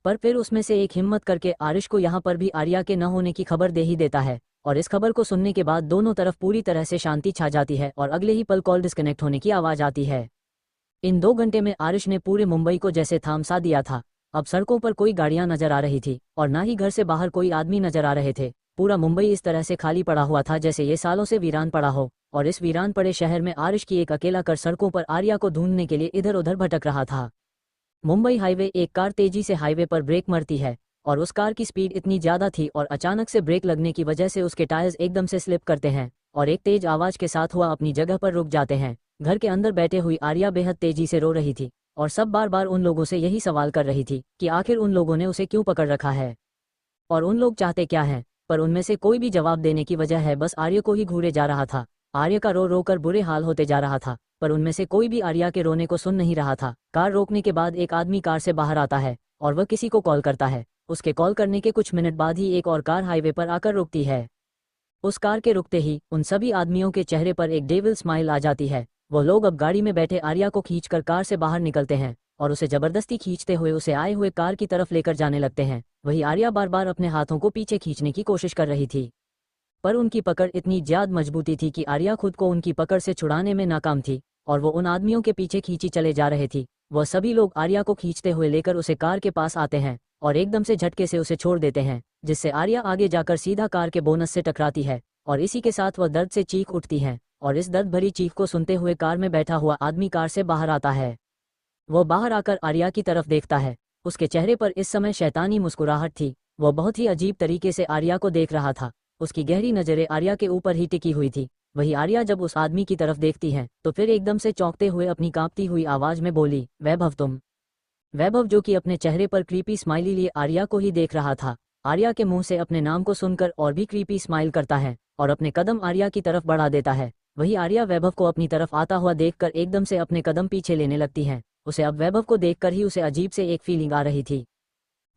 पर फिर उसमें से एक हिम्मत करके आरिश को यहाँ पर भी आर्या के न होने की खबर दे ही देता है और इस खबर को सुनने के बाद दोनों तरफ पूरी तरह से शांति छा जाती है और अगले ही पल कॉल डिस्कनेक्ट होने की आवाज आती है। इन 2 घंटे में आरिश ने पूरे मुंबई को जैसे थाम सा दिया था। अब सड़कों पर कोई गाड़ियां नजर आ रही थी और ना ही घर से बाहर कोई आदमी नजर आ रहे थे। पूरा मुंबई इस तरह से खाली पड़ा हुआ था जैसे ये सालों से वीरान पड़ा हो, और इस वीरान पड़े शहर में आरिश की एक अकेला कर सड़कों पर आर्या को ढूंढने के लिए इधर उधर भटक रहा था। मुंबई हाईवे, एक कार तेजी से हाईवे पर ब्रेक मारती है और उस कार की स्पीड इतनी ज्यादा थी और अचानक से ब्रेक लगने की वजह से उसके टायर्स एकदम से स्लिप करते हैं और एक तेज आवाज के साथ हुआ अपनी जगह पर रुक जाते हैं। घर के अंदर बैठे हुई आर्या बेहद तेजी से रो रही थी और सब बार बार उन लोगों से यही सवाल कर रही थी कि आखिर उन लोगों ने उसे क्यों पकड़ रखा है और उन लोग चाहते क्या हैं, पर उनमें से कोई भी जवाब देने की वजह है बस आर्य को ही घूरे जा रहा था। आर्य का रो रो कर बुरे हाल होते जा रहा था, पर उनमें से कोई भी आर्या के रोने को सुन नहीं रहा था। कार रोकने के बाद एक आदमी कार से बाहर आता है और वह किसी को कॉल करता है। उसके कॉल करने के कुछ मिनट बाद ही एक और कार हाईवे पर आकर रुकती है। उस कार के रुकते ही उन सभी आदमियों के चेहरे पर एक डेविल स्माइल आ जाती है। वो लोग अब गाड़ी में बैठे आर्या को खींचकर कार से बाहर निकलते हैं और उसे जबरदस्ती खींचते हुए उसे आए हुए कार की तरफ लेकर जाने लगते हैं। वही आर्या बार बार अपने हाथों को पीछे खींचने की कोशिश कर रही थी, पर उनकी पकड़ इतनी ज्यादा मजबूती थी कि आर्या खुद को उनकी पकड़ से छुड़ाने में नाकाम थी और वो उन आदमियों के पीछे खींची चले जा रहे थी। वह सभी लोग आर्या को खींचते हुए लेकर उसे कार के पास आते हैं और एकदम से झटके से उसे छोड़ देते हैं, जिससे आर्या आगे जाकर सीधा कार के बोनस से टकराती है और इसी के साथ वह दर्द से चीख उठती है। और इस दर्द भरी चीख को सुनते हुए कार में बैठा हुआ आदमी कार से बाहर आता है। वह बाहर आकर आर्या की तरफ देखता है। उसके चेहरे पर इस समय शैतानी मुस्कुराहट थी। वह बहुत ही अजीब तरीके से आर्या को देख रहा था। उसकी गहरी नजरें आर्या के ऊपर ही टिकी हुई थी। वही आर्या जब उस आदमी की तरफ देखती है तो फिर एकदम से चौंकते हुए अपनी कांपती हुई आवाज में बोली, वैभव तुम। वैभव, जो कि अपने चेहरे पर क्रीपी स्माइली लिए आर्या को ही देख रहा था, आर्या के मुंह से अपने नाम को सुनकर और भी क्रीपी स्माइल करता है और अपने कदम आर्या की तरफ बढ़ा देता है। वही आर्या वैभव को अपनी तरफ आता हुआ देखकर एकदम से अपने कदम पीछे लेने लगती है। उसे अब वैभव को देखकर ही उसे अजीब से एक फीलिंग आ रही थी।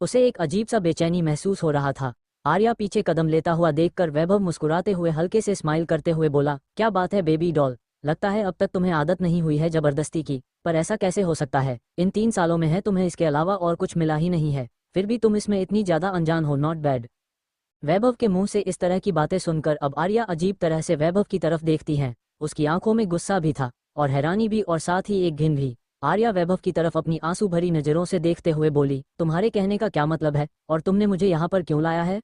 उसे एक अजीब सा बेचैनी महसूस हो रहा था। आर्या पीछे कदम लेता हुआ देखकर वैभव मुस्कुराते हुए हल्के से स्माइल करते हुए बोला, क्या बात है बेबी डॉल, लगता है अब तक तुम्हें आदत नहीं हुई है जबरदस्ती की, पर ऐसा कैसे हो सकता है? इन 3 सालों में है तुम्हें इसके अलावा और कुछ मिला ही नहीं है, फिर भी तुम इसमें इतनी ज्यादा अनजान हो, नॉट बैड। वैभव के मुंह से इस तरह की बातें सुनकर अब आर्या अजीब तरह से वैभव की तरफ देखती है। उसकी आंखों में गुस्सा भी था और हैरानी भी और साथ ही एक घिन भी। आर्या वैभव की तरफ अपनी आंसू भरी नजरों से देखते हुए बोली, तुम्हारे कहने का क्या मतलब है और तुमने मुझे यहाँ पर क्यों लाया है?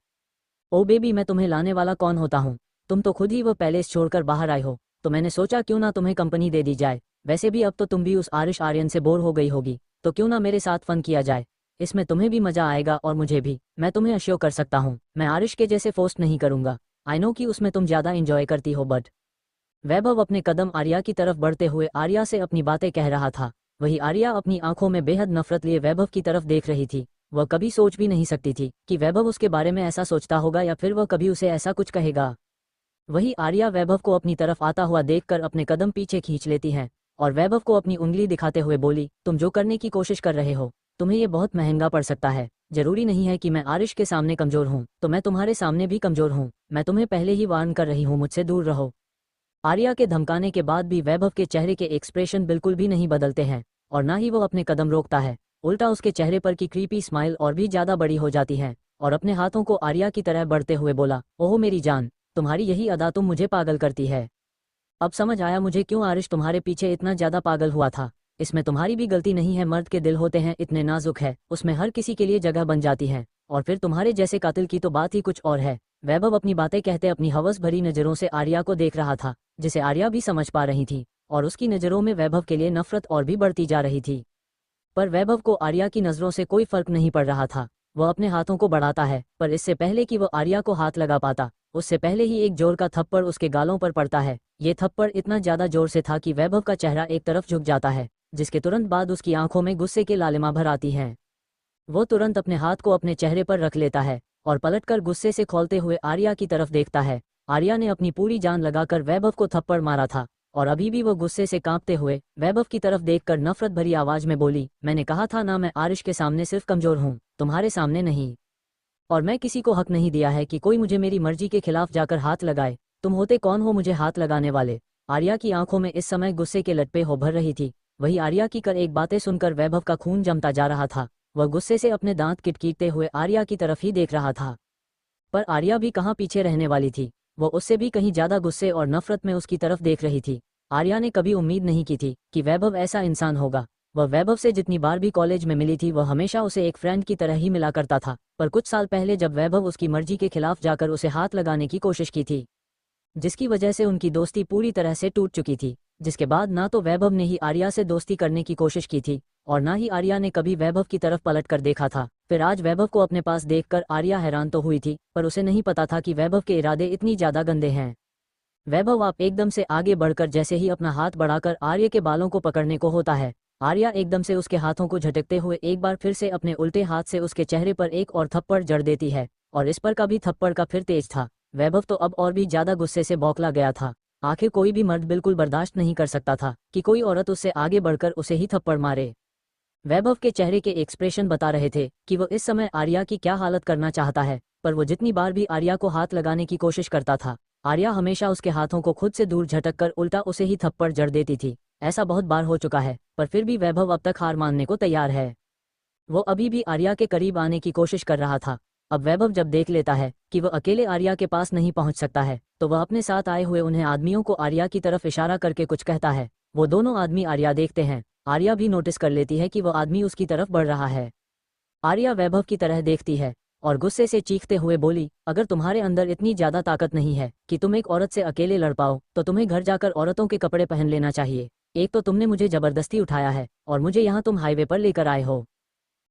ओ बेबी, मैं तुम्हें लाने वाला कौन होता हूँ? तुम तो खुद ही वो पैलेस छोड़कर बाहर आए हो, तो मैंने सोचा क्यों ना तुम्हें कंपनी दे दी जाए। वैसे भी अब तो तुम भी उस आरिश आर्यन से बोर हो गई होगी, तो क्यों ना मेरे साथ फन किया जाए। इसमें तुम्हें भी मजा आएगा और मुझे भी। मैं तुम्हें अश्योर कर सकता हूँ, मैं आरिश के जैसे फोर्स नहीं करूंगा। आई नो कि उसमें तुम ज्यादा इंजॉय करती हो, बट। वैभव अपने कदम आर्या की तरफ बढ़ते हुए आर्या से अपनी बातें कह रहा था। वही आर्या अपनी आंखों में बेहद नफरत लिए वैभव की तरफ देख रही थी। वह कभी सोच भी नहीं सकती थी कि वैभव उसके बारे में ऐसा सोचता होगा या फिर वह कभी उसे ऐसा कुछ कहेगा। वही आर्या वैभव को अपनी तरफ आता हुआ देखकर अपने कदम पीछे खींच लेती है और वैभव को अपनी उंगली दिखाते हुए बोली, तुम जो करने की कोशिश कर रहे हो, तुम्हें ये बहुत महंगा पड़ सकता है। जरूरी नहीं है कि मैं आरिश के सामने कमजोर हूँ, तो मैं तुम्हारे सामने भी कमजोर हूँ। मैं तुम्हें पहले ही वार्न कर रही हूँ, मुझसे दूर रहो। आर्या के धमकाने के बाद भी वैभव के चेहरे के एक्सप्रेशन बिल्कुल भी नहीं बदलते हैं और ना ही वो अपने कदम रोकता है। उल्टा उसके चेहरे पर की क्रीपी स्माइल और भी ज्यादा बड़ी हो जाती है और अपने हाथों को आर्या की तरह बढ़ते हुए बोला, ओह मेरी जान, तुम्हारी यही अदा तुम मुझे पागल करती है। अब समझ आया मुझे क्यों आरिश तुम्हारे पीछे इतना ज्यादा पागल हुआ था। इसमें तुम्हारी भी गलती नहीं है। मर्द के दिल होते हैं इतने नाजुक है, उसमें हर किसी के लिए जगह बन जाती है, और फिर तुम्हारे जैसे कातिल की तो बात ही कुछ और है। वैभव अपनी बातें कहते अपनी हवस भरी नजरों से आर्या को देख रहा था, जिसे आर्या भी समझ पा रही थी, और उसकी नजरों में वैभव के लिए नफरत और भी बढ़ती जा रही थी। पर वैभव को आर्या की नजरों से कोई फर्क नहीं पड़ रहा था। वह अपने हाथों को बढ़ाता है, पर इससे पहले कि वह आर्या को हाथ लगा पाता, उससे पहले ही एक जोर का थप्पड़ उसके गालों पर पड़ता है। ये थप्पड़ इतना ज्यादा जोर से था कि वैभव का चेहरा एक तरफ झुक जाता है, जिसके तुरंत बाद उसकी आंखों में गुस्से के लालिमा भर आती हैं। वो तुरंत अपने हाथ को अपने चेहरे पर रख लेता है और पलटकर गुस्से से खौलते हुए आर्या की तरफ देखता है। आर्या ने अपनी पूरी जान लगाकर वैभव को थप्पड़ मारा था, और अभी भी वो गुस्से से कांपते हुए वैभव की तरफ देखकर नफरत भरी आवाज में बोली, मैंने कहा था ना, मैं आरिश के सामने सिर्फ कमजोर हूँ, तुम्हारे सामने नहीं। और मैं किसी को हक नहीं दिया है कि कोई मुझे मेरी मर्जी के खिलाफ जाकर हाथ लगाए। तुम होते कौन हो मुझे हाथ लगाने वाले? आर्या की आंखों में इस समय गुस्से के लटपे हो भर रही थी। वही आर्या की कर एक बातें सुनकर वैभव का खून जमता जा रहा था। वह गुस्से से अपने दांत किटकीटते हुए आर्या की तरफ ही देख रहा था। पर आर्या भी कहाँ पीछे रहने वाली थी। वह उससे भी कहीं ज्यादा गुस्से और नफरत में उसकी तरफ देख रही थी। आर्या ने कभी उम्मीद नहीं की थी कि वैभव ऐसा इंसान होगा। वह वैभव से जितनी बार भी कॉलेज में मिली थी, वह हमेशा उसे एक फ्रेंड की तरह ही मिला करता था। पर कुछ साल पहले जब वैभव उसकी मर्जी के खिलाफ जाकर उसे हाथ लगाने की कोशिश की थी, जिसकी वजह से उनकी दोस्ती पूरी तरह से टूट चुकी थी, जिसके बाद ना तो वैभव ने ही आर्या से दोस्ती करने की कोशिश की थी और ना ही आर्या ने कभी वैभव की तरफ पलट कर देखा था। फिर आज वैभव को अपने पास देखकर आर्या हैरान तो हुई थी, पर उसे नहीं पता था कि वैभव के इरादे इतनी ज्यादा गंदे हैं। वैभव आप एकदम से आगे बढ़कर जैसे ही अपना हाथ बढ़ाकर आर्या के बालों को पकड़ने को होता है, आर्या एकदम से उसके हाथों को झटकते हुए एक बार फिर से अपने उल्टे हाथ से उसके चेहरे पर एक और थप्पड़ जड़ देती है, और इस पर का भी थप्पड़ का फिर तेज था। वैभव तो अब और भी ज्यादा गुस्से से बौखला गया था। आखिर कोई भी मर्द बिल्कुल बर्दाश्त नहीं कर सकता था कि कोई औरत उससे आगे बढ़कर उसे ही थप्पड़ मारे। वैभव के चेहरे के एक्सप्रेशन बता रहे थे कि वो इस समय आर्या की क्या हालत करना चाहता है, पर वो जितनी बार भी आर्या को हाथ लगाने की कोशिश करता था, आर्या हमेशा उसके हाथों को खुद से दूर झटक कर उल्टा उसे ही थप्पड़ जड़ देती थी। ऐसा बहुत बार हो चुका है, पर फिर भी वैभव अब तक हार मानने को तैयार है। वो अभी भी आर्या के करीब आने की कोशिश कर रहा था। अब वैभव जब देख लेता है कि वह अकेले आर्या के पास नहीं पहुंच सकता है, तो वह अपने साथ आए हुए उन्हें आदमियों को आर्या की तरफ इशारा करके कुछ कहता है। वो दोनों आदमी आर्या देखते हैं। आर्या भी नोटिस कर लेती है कि वह आदमी उसकी तरफ बढ़ रहा है। आर्या वैभव की तरह देखती है और गुस्से से चीखते हुए बोली, अगर तुम्हारे अंदर इतनी ज्यादा ताकत नहीं है कि तुम एक औरत से अकेले लड़ पाओ, तो तुम्हें घर जाकर औरतों के कपड़े पहन लेना चाहिए। एक तो तुमने मुझे जबरदस्ती उठाया है, और मुझे यहाँ तुम हाईवे पर लेकर आए हो।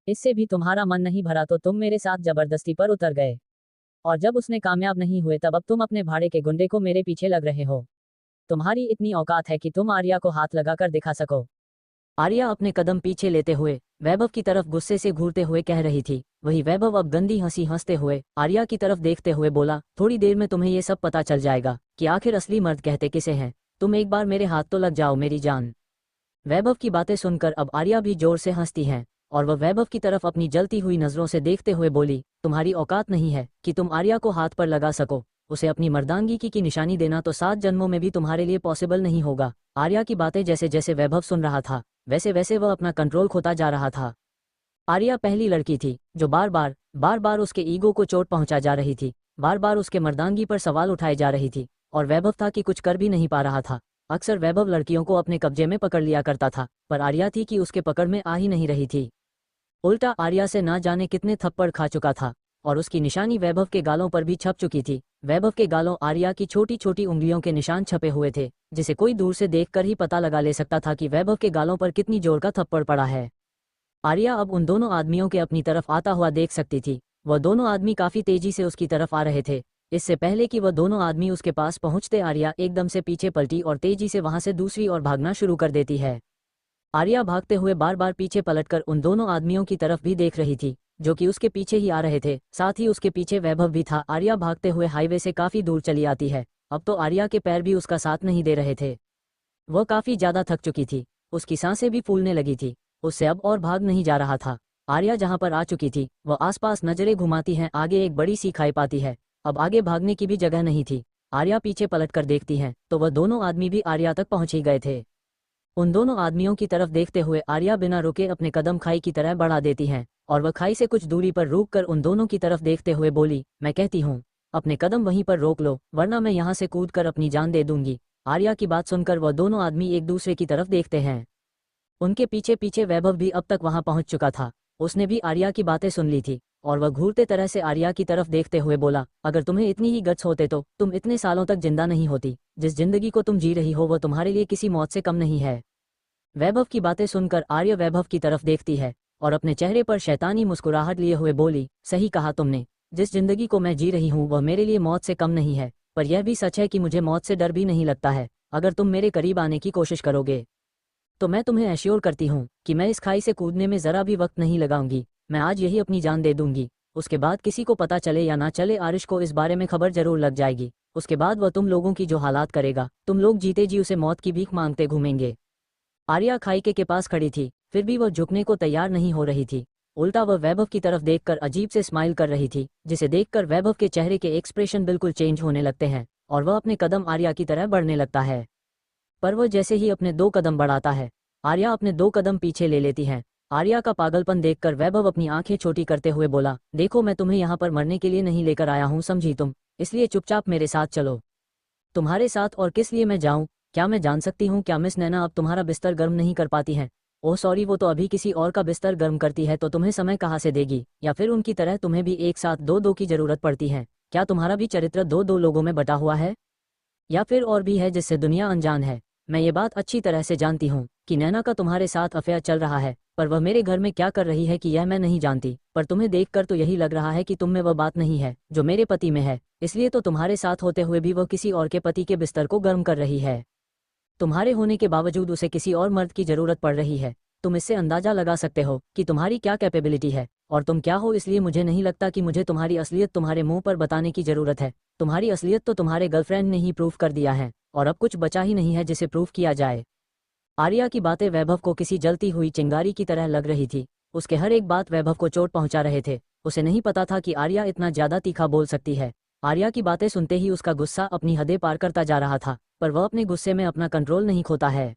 इससे भी तुम्हारा मन नहीं भरा तो तुम मेरे साथ जबरदस्ती पर उतर गए, और जब उसने कामयाब नहीं हुए तब अब तुम अपने भाड़े के गुंडे को मेरे पीछे लग रहे हो। तुम्हारी इतनी औकात है कि तुम आर्या को हाथ लगाकर दिखा सको। आर्या अपने कदम पीछे लेते हुए वैभव की तरफ गुस्से से घूरते हुए कह रही थी। वही वैभव अब गंदी हंसी हंसते हुए आर्या की तरफ देखते हुए बोला, थोड़ी देर में तुम्हें ये सब पता चल जाएगा कि आखिर असली मर्द कहते किसे हैं। तुम एक बार मेरे हाथ तो लग जाओ मेरी जान। वैभव की बातें सुनकर अब आर्या भी जोर से हंसती है, और वह वैभव की तरफ अपनी जलती हुई नजरों से देखते हुए बोली, तुम्हारी औकात नहीं है कि तुम आर्या को हाथ पर लगा सको। उसे अपनी मर्दांगी की निशानी देना तो 7 जन्मों में भी तुम्हारे लिए पॉसिबल नहीं होगा। आर्या की बातें जैसे जैसे वैभव सुन रहा था, वैसे वैसे वह अपना कंट्रोल खोता जा रहा था। आर्या पहली लड़की थी जो बार बार उसके ईगो को चोट पहुंचा जा रही थी, बार बार उसके मर्दांगी पर सवाल उठाए जा रही थी, और वैभव था कि कुछ कर भी नहीं पा रहा था। अक्सर वैभव लड़कियों को अपने कब्जे में पकड़ लिया करता था, पर आर्या थी कि उसके पकड़ में आ ही नहीं रही थी। उल्टा आर्या से ना जाने कितने थप्पड़ खा चुका था, और उसकी निशानी वैभव के गालों पर भी छप चुकी थी। वैभव के गालों आर्या की छोटी छोटी उंगलियों के निशान छपे हुए थे, जिसे कोई दूर से देखकर ही पता लगा ले सकता था कि वैभव के गालों पर कितनी जोर का थप्पड़ पड़ा है। आर्या अब उन दोनों आदमियों के अपनी तरफ आता हुआ देख सकती थी। वह दोनों आदमी काफी तेजी से उसकी तरफ आ रहे थे। इससे पहले कि वह दोनों आदमी उसके पास पहुंचते, आर्या एकदम से पीछे पलटी और तेजी से वहां से दूसरी ओर भागना शुरू कर देती है। आर्या भागते हुए बार बार पीछे पलटकर उन दोनों आदमियों की तरफ भी देख रही थी, जो कि उसके पीछे ही आ रहे थे। साथ ही उसके पीछे वैभव भी था। आर्या भागते हुए हाईवे से काफी दूर चली आती है। अब तो आर्या के पैर भी उसका साथ नहीं दे रहे थे। वह काफी ज्यादा थक चुकी थी, उसकी सांसें भी फूलने लगी थी। उससे अब और भाग नहीं जा रहा था। आर्या जहां पर आ चुकी थी, वह आसपास नजरें घुमाती है। आगे एक बड़ी सी खाई पाती है। अब आगे भागने की भी जगह नहीं थी। आर्या पीछे पलटकर देखती है तो वह दोनों आदमी भी आर्या तक पहुंच ही गए थे। उन दोनों आदमियों की तरफ देखते हुए आर्या बिना रुके अपने कदम खाई की तरह बढ़ा देती है, और वह खाई से कुछ दूरी पर रुक कर उन दोनों की तरफ देखते हुए बोली, मैं कहती हूँ अपने कदम वहीं पर रोक लो, वरना मैं यहाँ से कूद कर अपनी जान दे दूंगी। आर्या की बात सुनकर वह दोनों आदमी एक दूसरे की तरफ देखते हैं। उनके पीछे पीछे वैभव भी अब तक वहां पहुंच चुका था। उसने भी आर्या की बातें सुन ली थी और वह घूरते तरह से आर्या की तरफ देखते हुए बोला, अगर तुम्हें इतनी ही गट्स होते तो तुम इतने सालों तक जिंदा नहीं होती। जिस जिंदगी को तुम जी रही हो वह तुम्हारे लिए किसी मौत से कम नहीं है। वैभव की बातें सुनकर आर्या वैभव की तरफ देखती है और अपने चेहरे पर शैतानी मुस्कुराहट लिए हुए बोली, सही कहा तुमने। जिस जिंदगी को मैं जी रही हूँ वह मेरे लिए मौत से कम नहीं है, पर यह भी सच है कि मुझे मौत से डर भी नहीं लगता है। अगर तुम मेरे करीब आने की कोशिश करोगे तो मैं तुम्हें एश्योर करती हूँ कि मैं इस खाई से कूदने में जरा भी वक्त नहीं लगाऊंगी। मैं आज यही अपनी जान दे दूंगी। उसके बाद किसी को पता चले या ना चले, आरिश को इस बारे में खबर जरूर लग जाएगी। उसके बाद वह तुम लोगों की जो हालात करेगा, तुम लोग जीते जी उसे मौत की भीख मांगते घूमेंगे। आर्या खाई के पास खड़ी थी, फिर भी वह झुकने को तैयार नहीं हो रही थी। उल्टा वह वैभव की तरफ देखकर अजीब से स्माइल कर रही थी, जिसे देखकर वैभव के चेहरे के एक्सप्रेशन बिल्कुल चेंज होने लगते हैं और वह अपने कदम आर्या की तरह बढ़ने लगता है। पर वह जैसे ही अपने 2 कदम बढ़ाता है, आर्या अपने 2 कदम पीछे ले लेती है। आर्या का पागलपन देखकर वैभव अपनी आंखें छोटी करते हुए बोला, देखो मैं तुम्हें यहाँ पर मरने के लिए नहीं लेकर आया हूँ, समझी तुम? इसलिए चुपचाप मेरे साथ चलो। तुम्हारे साथ और किस लिए मैं जाऊँ? क्या मैं जान सकती हूँ क्या मिस नैना अब तुम्हारा बिस्तर गर्म नहीं कर पाती हैं? ओह सॉरी, वो तो अभी किसी और का बिस्तर गर्म करती है तो तुम्हें समय कहाँ से देगी? या फिर उनकी तरह तुम्हें भी एक साथ 2-2 की जरूरत पड़ती है? क्या तुम्हारा भी चरित्र 2-2 लोगों में बटा हुआ है? या फिर और भी है जिससे दुनिया अनजान है? मैं ये बात अच्छी तरह से जानती हूँ कि नैना का तुम्हारे साथ अफेयर चल रहा है, पर वह मेरे घर में क्या कर रही है कि यह मैं नहीं जानती। पर तुम्हें देखकर तो यही लग रहा है कि तुम में वह बात नहीं है जो मेरे पति में है, इसलिए तो तुम्हारे साथ होते हुए भी वह किसी और के पति के बिस्तर को गर्म कर रही है। तुम्हारे होने के बावजूद उसे किसी और मर्द की जरूरत पड़ रही है। तुम इससे अंदाजा लगा सकते हो कि तुम्हारी क्या कैपेबिलिटी है और तुम क्या हो। इसलिए मुझे नहीं लगता कि मुझे तुम्हारी असलियत तुम्हारे मुंह पर बताने की जरूरत है। तुम्हारी असलियत तो तुम्हारे गर्लफ्रेंड ने ही प्रूफ कर दिया है और अब कुछ बचा ही नहीं है जिसे प्रूफ किया जाए। आर्या की बातें वैभव को किसी जलती हुई चिंगारी की तरह लग रही थी। उसके हर एक बात वैभव को चोट पहुंचा रहे थे। उसे नहीं पता था कि आर्या इतना ज्यादा तीखा बोल सकती है। आर्या की बातें सुनते ही उसका गुस्सा अपनी हदें पार करता जा रहा था, पर वह अपने गुस्से में अपना कंट्रोल नहीं खोता है।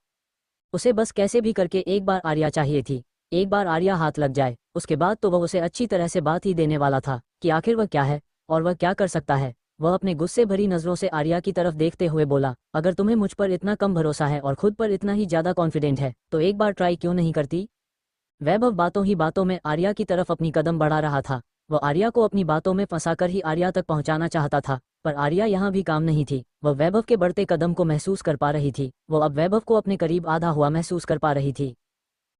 उसे बस कैसे भी करके एक बार आर्या चाहिए थी। एक बार आर्या हाथ लग जाए, उसके बाद तो वह उसे अच्छी तरह से बात ही देने वाला था कि आखिर वह क्या है और वह क्या कर सकता है। वह अपने गुस्से भरी नजरों से आर्या की तरफ देखते हुए बोला, अगर तुम्हें मुझ पर इतना कम भरोसा है और खुद पर इतना ही ज्यादा कॉन्फिडेंट है तो एक बार ट्राई क्यों नहीं करती? वैभव बातों ही बातों में आर्या की तरफ अपनी कदम बढ़ा रहा था। वह आर्या को अपनी बातों में फंसाकर ही आर्या तक पहुंचाना चाहता था, पर आर्या यहाँ भी काम नहीं थी। वह वैभव के बढ़ते कदम को महसूस कर पा रही थी। वह अब वैभव को अपने करीब आधा हुआ महसूस कर पा रही थी।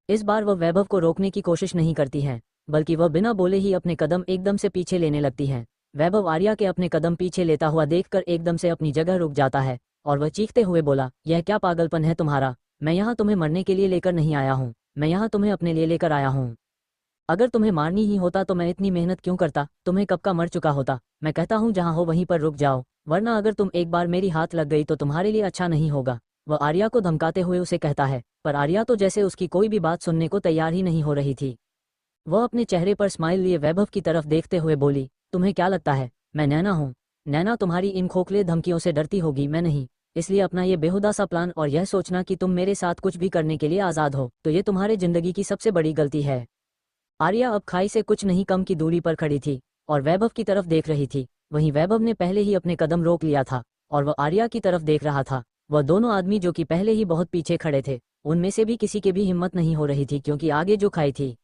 इस बार वह वैभव को रोकने की कोशिश नहीं करती है, बल्कि वह बिना बोले ही अपने कदम एकदम से पीछे लेने लगती है। वैभव आर्या के अपने कदम पीछे लेता हुआ देखकर एकदम से अपनी जगह रुक जाता है और वह चीखते हुए बोला, यह क्या पागलपन है तुम्हारा? मैं यहाँ तुम्हें मरने के लिए लेकर नहीं आया हूँ, मैं यहाँ तुम्हें अपने लिए लेकर आया हूँ। अगर तुम्हें मारनी ही होता तो मैं इतनी मेहनत क्यों करता? तुम्हें कब का मर चुका होता। मैं कहता हूँ जहाँ हो वहीं पर रुक जाओ, वरना अगर तुम एक बार मेरी हाथ लग गई तो तुम्हारे लिए अच्छा नहीं होगा। वह आर्या को धमकाते हुए उसे कहता है, पर आर्या तो जैसे उसकी कोई भी बात सुनने को तैयार ही नहीं हो रही थी। वह अपने चेहरे पर स्माइल लिए वैभव की तरफ देखते हुए बोली, तुम्हें क्या लगता है मैं नैना हूँ? नैना तुम्हारी इन खोखले धमकियों से डरती होगी, मैं नहीं। इसलिए अपना ये बेहुदा सा प्लान और यह सोचना कि तुम मेरे साथ कुछ भी करने के लिए आज़ाद हो, तो ये तुम्हारे जिंदगी की सबसे बड़ी गलती है। आर्या अब खाई से कुछ नहीं कम की दूरी पर खड़ी थी और वैभव की तरफ देख रही थी। वहीं वैभव ने पहले ही अपने कदम रोक लिया था और वह आर्या की तरफ देख रहा था। वह दोनों आदमी जो कि पहले ही बहुत पीछे खड़े थे, उनमें से भी किसी की भी हिम्मत नहीं हो रही थी, क्योंकि आगे जो खाई थी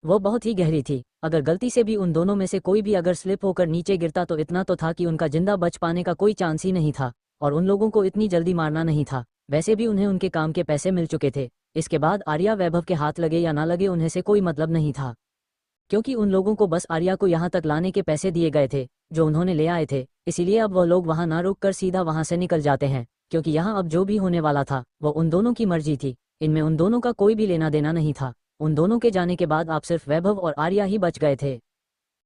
वो बहुत ही गहरी थी। अगर गलती से भी उन दोनों में से कोई भी अगर स्लिप होकर नीचे गिरता तो इतना तो था कि उनका जिंदा बच पाने का कोई चांस ही नहीं था और उन लोगों को इतनी जल्दी मारना नहीं था। वैसे भी उन्हें उनके काम के पैसे मिल चुके थे। इसके बाद आर्या वैभव के हाथ लगे या ना लगे उन्हें से कोई मतलब नहीं था, क्योंकि उन लोगों को बस आर्या को यहाँ तक लाने के पैसे दिए गए थे जो उन्होंने ले आए थे। इसीलिए अब वह लोग वहाँ ना रुक कर सीधा वहाँ से निकल जाते हैं, क्योंकि यहाँ अब जो भी होने वाला था वो उन दोनों की मर्जी थी। इनमें उन दोनों का कोई भी लेना देना नहीं था। उन दोनों के जाने के बाद आप सिर्फ वैभव और आर्या ही बच गए थे।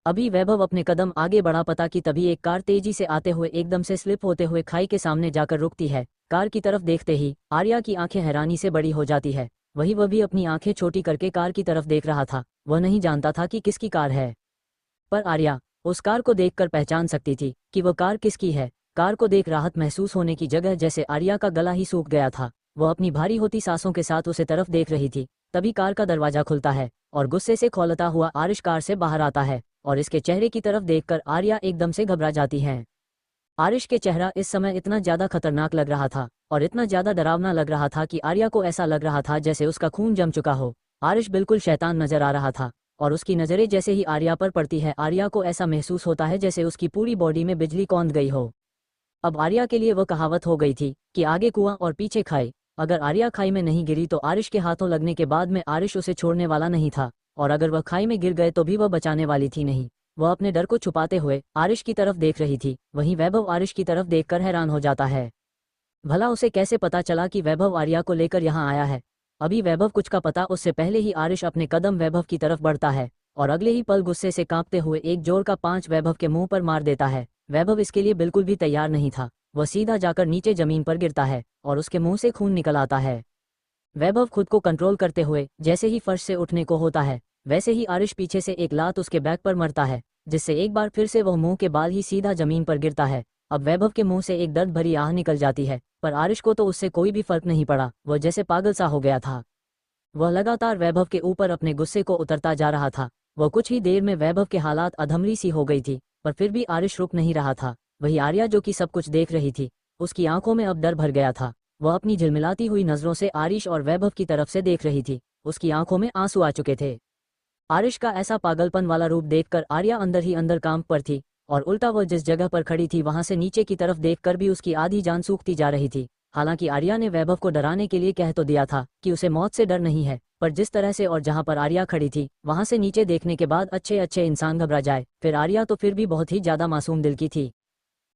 अभी वैभव अपने कदम आगे बढ़ा पता कि तभी एक कार तेजी से आते हुए एकदम से स्लिप होते हुए खाई के सामने जाकर रुकती है। कार की तरफ देखते ही आर्या की आंखें हैरानी से बड़ी हो जाती है। वह भी अपनी आंखें छोटी करके कार की तरफ देख रहा था। वह नहीं जानता था कि किसकी कार है, पर आर्या उस कार को देखकर पहचान सकती थी कि वह कार किसकी है। कार को देख राहत महसूस होने की जगह जैसे आर्या का गला ही सूख गया था। वह अपनी भारी होती सांसों के साथ उसे तरफ देख रही थी। तभी कार का दरवाजा खुलता है और गुस्से से खौलता हुआ आरिश कार से बाहर आता है और इसके चेहरे की तरफ देखकर आर्या एकदम से घबरा जाती है। आरिश के चेहरा इस समय इतना ज्यादा खतरनाक लग रहा था और इतना ज्यादा डरावना लग रहा था कि आर्या को ऐसा लग रहा था जैसे उसका खून जम चुका हो। आरिश बिल्कुल शैतान नजर आ रहा था और उसकी नज़रें जैसे ही आर्या पर पड़ती है, आर्या को ऐसा महसूस होता है जैसे उसकी पूरी बॉडी में बिजली कौंध गई हो। अब आर्या के लिए वह कहावत हो गई थी कि आगे कुआं और पीछे खाई। अगर आर्या खाई में नहीं गिरी तो आरिश के हाथों लगने के बाद में आरिश उसे छोड़ने वाला नहीं था, और अगर वह खाई में गिर गए तो भी वह बचाने वाली थी नहीं। वह अपने डर को छुपाते हुए आरिश की तरफ देख रही थी। वहीं वैभव आरिश की तरफ देखकर हैरान हो जाता है। भला उसे कैसे पता चला कि वैभव आर्या को लेकर यहाँ आया है? अभी वैभव कुछ का पता उससे पहले ही आरिश अपने कदम वैभव की तरफ बढ़ता है और अगले ही पल गुस्से से कांपते हुए एक जोर का 5 वैभव के मुंह पर मार देता है। वैभव इसके लिए बिल्कुल भी तैयार नहीं था। वह सीधा जाकर नीचे जमीन पर गिरता है और उसके मुंह से खून निकल आता है। वैभव खुद को कंट्रोल करते हुए जैसे ही फर्श से उठने को होता है, वैसे ही आरिश पीछे से एक लात उसके बैक पर मरता है, जिससे एक बार फिर से वह मुंह के बाल ही सीधा जमीन पर गिरता है। अब वैभव के मुंह से एक दर्द भरी आह निकल जाती है, पर आरिश को तो उससे कोई भी फर्क नहीं पड़ा। वह जैसे पागल सा हो गया था। वह लगातार वैभव के ऊपर अपने गुस्से को उतरता जा रहा था। वह कुछ ही देर में वैभव के हालात अधमरी सी हो गई थी, पर फिर भी आरिश रुक नहीं रहा था। वही आर्या जो कि सब कुछ देख रही थी, उसकी आंखों में अब डर भर गया था। वह अपनी झिलमिलाती हुई नजरों से आरिश और वैभव की तरफ से देख रही थी। उसकी आंखों में आंसू आ चुके थे। आरिश का ऐसा पागलपन वाला रूप देखकर आर्या अंदर ही अंदर कांप पर थी, और उल्टा वह जिस जगह पर खड़ी थी वहां से नीचे की तरफ देखकर भी उसकी आधी जान सूखती जा रही थी। हालांकि आर्या ने वैभव को डराने के लिए कह तो दिया था कि उसे मौत से डर नहीं है, पर जिस तरह से और जहां पर आर्या खड़ी थी वहां से नीचे देखने के बाद अच्छे अच्छे इंसान घबरा जाए, फिर आर्या तो फिर भी बहुत ही ज्यादा मासूम दिल की थी।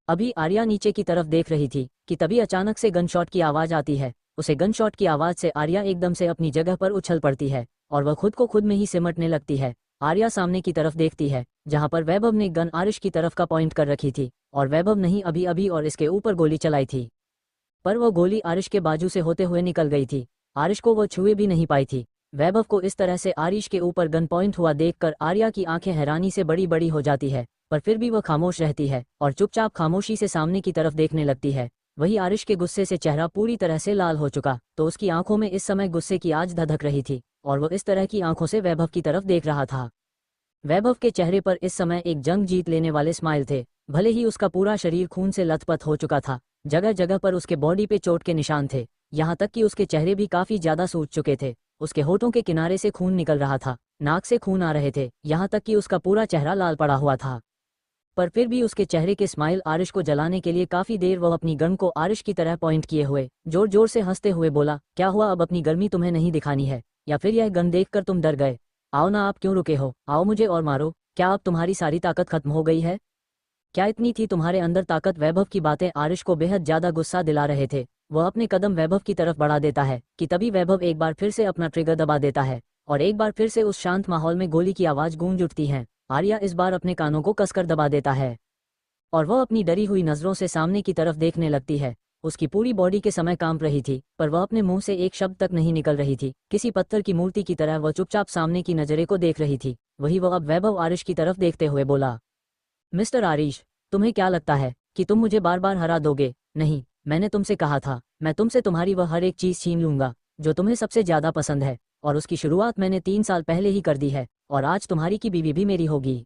अभी आर्या नीचे की तरफ देख रही थी कि तभी अचानक से गन शॉट की आवाज आती है। उसे गन शॉट की आवाज से आर्या एकदम से अपनी जगह पर उछल पड़ती है और वह खुद को खुद में ही सिमटने लगती है। आर्या सामने की तरफ देखती है जहां पर वैभव ने गन आरिश की तरफ का पॉइंट कर रखी थी, और वैभव नहीं अभी अभी और इसके ऊपर गोली चलाई थी, पर वह गोली आरिश के बाजू से होते हुए निकल गई थी। आरिश को वह छुए भी नहीं पाई थी। वैभव को इस तरह से आरिश के ऊपर गन पॉइंट हुआ देखकर आर्या की आंखें हैरानी से बड़ी बड़ी हो जाती है, पर फिर भी वह खामोश रहती है और चुपचाप खामोशी से सामने की तरफ देखने लगती है। वही आरिश के गुस्से से चेहरा पूरी तरह से लाल हो चुका, तो उसकी आंखों में इस समय गुस्से की आग धधक रही थी और वह इस तरह की आंखों से वैभव की तरफ देख रहा था। वैभव के चेहरे पर इस समय एक जंग जीत लेने वाले स्माइल थे। भले ही उसका पूरा शरीर खून से लथपथ हो चुका था, जगह जगह पर उसके बॉडी पे चोट के निशान थे, यहाँ तक कि उसके चेहरे भी काफी ज्यादा सूज चुके थे। उसके होठों के किनारे से खून निकल रहा था, नाक से खून आ रहे थे, यहाँ तक कि उसका पूरा चेहरा लाल पड़ा हुआ था। पर फिर भी उसके चेहरे के स्माइल आरिश को जलाने के लिए काफी देर वह अपनी गन को आरिश की तरह पॉइंट किए हुए जोर जोर से हंसते हुए बोला, क्या हुआ, अब अपनी गर्मी तुम्हें नहीं दिखानी है, या फिर यह गन देखकर तुम डर गए? आओ ना, आप क्यों रुके हो, आओ मुझे और मारो। क्या अब तुम्हारी सारी ताकत खत्म हो गई है? क्या इतनी थी तुम्हारे अंदर ताकत? वैभव की बातें आरिश को बेहद ज्यादा गुस्सा दिला रहे थे। वह अपने कदम वैभव की तरफ बढ़ा देता है कि तभी वैभव एक बार फिर से अपना ट्रिगर दबा देता है और एक बार फिर से उस शांत माहौल में गोली की आवाज गूंज उठती है। आर्या इस बार अपने कानों को कसकर दबा देता है और वह अपनी डरी हुई नजरों से सामने की तरफ देखने लगती है। उसकी पूरी बॉडी के समय कांप रही थी, पर वह अपने मुंह से एक शब्द तक नहीं निकल रही थी। किसी पत्थर की मूर्ति की तरह वह चुपचाप सामने की नजरे को देख रही थी। वही वह अब वैभव आरिश की तरफ देखते हुए बोला, मिस्टर आरिश, तुम्हें क्या लगता है कि तुम मुझे बार बार हरा दोगे? नहीं, मैंने तुमसे कहा था, मैं तुमसे तुम्हारी वह हर एक चीज छीन लूंगा जो तुम्हें सबसे ज्यादा पसंद है, और उसकी शुरुआत मैंने 3 साल पहले ही कर दी है, और आज तुम्हारी की बीवी भी मेरी होगी।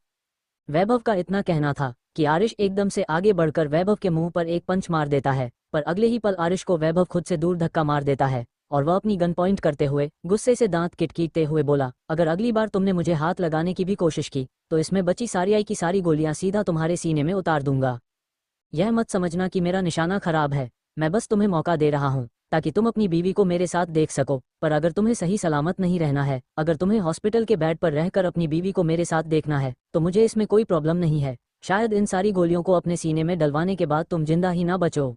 वैभव का इतना कहना था कि आरिश एकदम से आगे बढ़कर वैभव के मुंह पर एक पंच मार देता है, पर अगले ही पल आरिश को वैभव खुद से दूर धक्का मार देता है और वह अपनी गन पॉइंट करते हुए गुस्से से दांत किटकीटते हुए बोला, अगर अगली बार तुमने मुझे हाथ लगाने की भी कोशिश की तो इसमें बची सारी की सारी गोलियां सीधा तुम्हारे सीने में उतार दूंगा। यह मत समझना कि मेरा निशाना खराब है, मैं बस तुम्हें मौका दे रहा हूँ ताकि तुम अपनी बीवी को मेरे साथ देख सको, पर अगर तुम्हें सही सलामत नहीं रहना है, अगर तुम्हें हॉस्पिटल के बेड पर रहकर अपनी बीवी को मेरे साथ देखना है, तो मुझे इसमें कोई प्रॉब्लम नहीं है। शायद इन सारी गोलियों को अपने सीने में डलवाने के बाद तुम जिंदा ही ना बचो।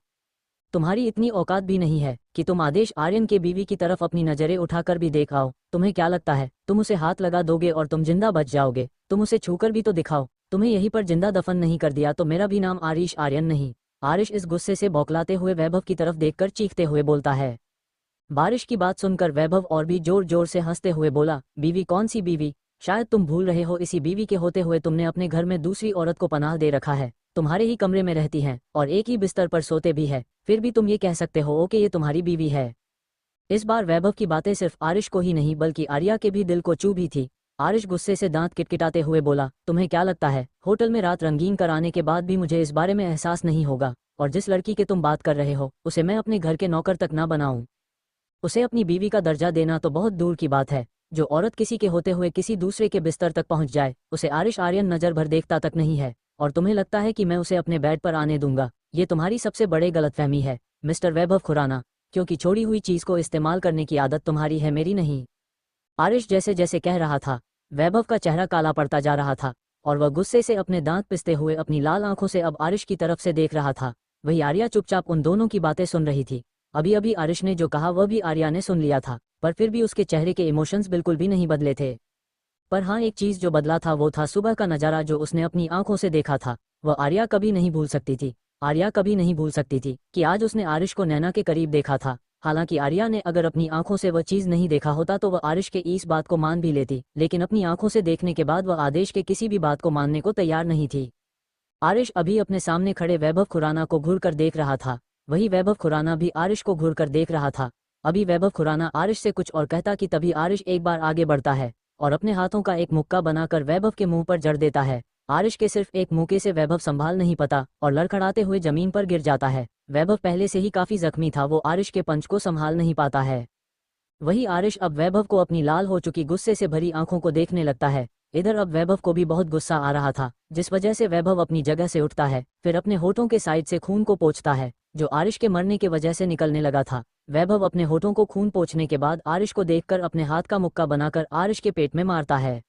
तुम्हारी इतनी औकात भी नहीं है कि तुम आदेश आर्यन के बीवी की तरफ अपनी नजरें उठाकर भी देख आओ। तुम्हें क्या लगता है तुम उसे हाथ लगा दोगे और तुम जिंदा बच जाओगे? तुम उसे छूकर भी तो दिखाओ। तुम्हें यहीं पर जिंदा दफन नहीं कर दिया तो मेरा भी नाम आरिश आर्यन नहीं। आरिश इस गुस्से से बौखलाते हुए वैभव की तरफ देखकर चीखते हुए बोलता है। बारिश की बात सुनकर वैभव और भी जोर जोर से हंसते हुए बोला, बीवी? कौन सी बीवी? शायद तुम भूल रहे हो, इसी बीवी के होते हुए तुमने अपने घर में दूसरी औरत को पनाह दे रखा है, तुम्हारे ही कमरे में रहती हैं और एक ही बिस्तर पर सोते भी है, फिर भी तुम ये कह सकते हो कि ये तुम्हारी बीवी है। इस बार वैभव की बातें सिर्फ आरिश को ही नहीं बल्कि आर्या के भी दिल को छू भी थी। आरिश गुस्से से दांत किटकिटाते हुए बोला, तुम्हें क्या लगता है होटल में रात रंगीन कराने के बाद भी मुझे इस बारे में एहसास नहीं होगा? और जिस लड़की के तुम बात कर रहे हो उसे मैं अपने घर के नौकर तक ना बनाऊं, उसे अपनी बीवी का दर्जा देना तो बहुत दूर की बात है। जो औरत किसी के होते हुए किसी दूसरे के बिस्तर तक पहुंच जाए उसे आरिश आर्यन नजर भर देखता तक नहीं है, और तुम्हें लगता है कि मैं उसे अपने बेड पर आने दूंगा। ये तुम्हारी सबसे बड़े गलतफहमी है मिस्टर वैभव खुराना, क्योंकि छोड़ी हुई चीज को इस्तेमाल करने की आदत तुम्हारी है, मेरी नहीं। आरिश जैसे जैसे कह रहा था वैभव का चेहरा काला पड़ता जा रहा था, और वह गुस्से से अपने दांत पिसते हुए अपनी लाल आंखों से अब आरिश की तरफ से देख रहा था। वही आर्या चुपचाप उन दोनों की बातें सुन रही थी। अभी अभी आरिश ने जो कहा वह भी आर्या ने सुन लिया था, पर फिर भी उसके चेहरे के इमोशंस बिल्कुल भी नहीं बदले थे। पर हाँ, एक चीज जो बदला था वो था सुबह का नजारा जो उसने अपनी आंखों से देखा था। वह आर्या कभी नहीं भूल सकती थी। आर्या कभी नहीं भूल सकती थी कि आज उसने आरिश को नैना के करीब देखा था। हालांकि आर्या ने अगर अपनी आंखों से वह चीज नहीं देखा होता तो वह आरिश के इस बात को मान भी लेती, लेकिन अपनी आंखों से देखने के बाद वह आदेश के किसी भी बात को मानने को तैयार नहीं थी। आरिश अभी अपने सामने खड़े वैभव खुराना को घूर कर देख रहा था, वही वैभव खुराना भी आरिश को घूर कर देख रहा था। अभी वैभव खुराना आरिश से कुछ और कहता कि तभी आरिश एक बार आगे बढ़ता है और अपने हाथों का एक मुक्का बनाकर वैभव के मुंह पर जड़ देता है। आरिश के सिर्फ एक मुक्के से वैभव संभाल नहीं पाता और लड़खड़ाते हुए जमीन पर गिर जाता है। वैभव पहले से ही काफी जख्मी था, वो आरिश के पंच को संभाल नहीं पाता है। वही आरिश अब वैभव को अपनी लाल हो चुकी गुस्से से भरी आंखों को देखने लगता है। इधर अब वैभव को भी बहुत गुस्सा आ रहा था, जिस वजह से वैभव अपनी जगह से उठता है, फिर अपने होठों के साइड से खून को पोंछता है जो आरिश के मरने की वजह से निकलने लगा था। वैभव अपने होठों को खून पोंछने के बाद आरिश को देखकर अपने हाथ का मुक्का बनाकर आरिश के पेट में मारता है।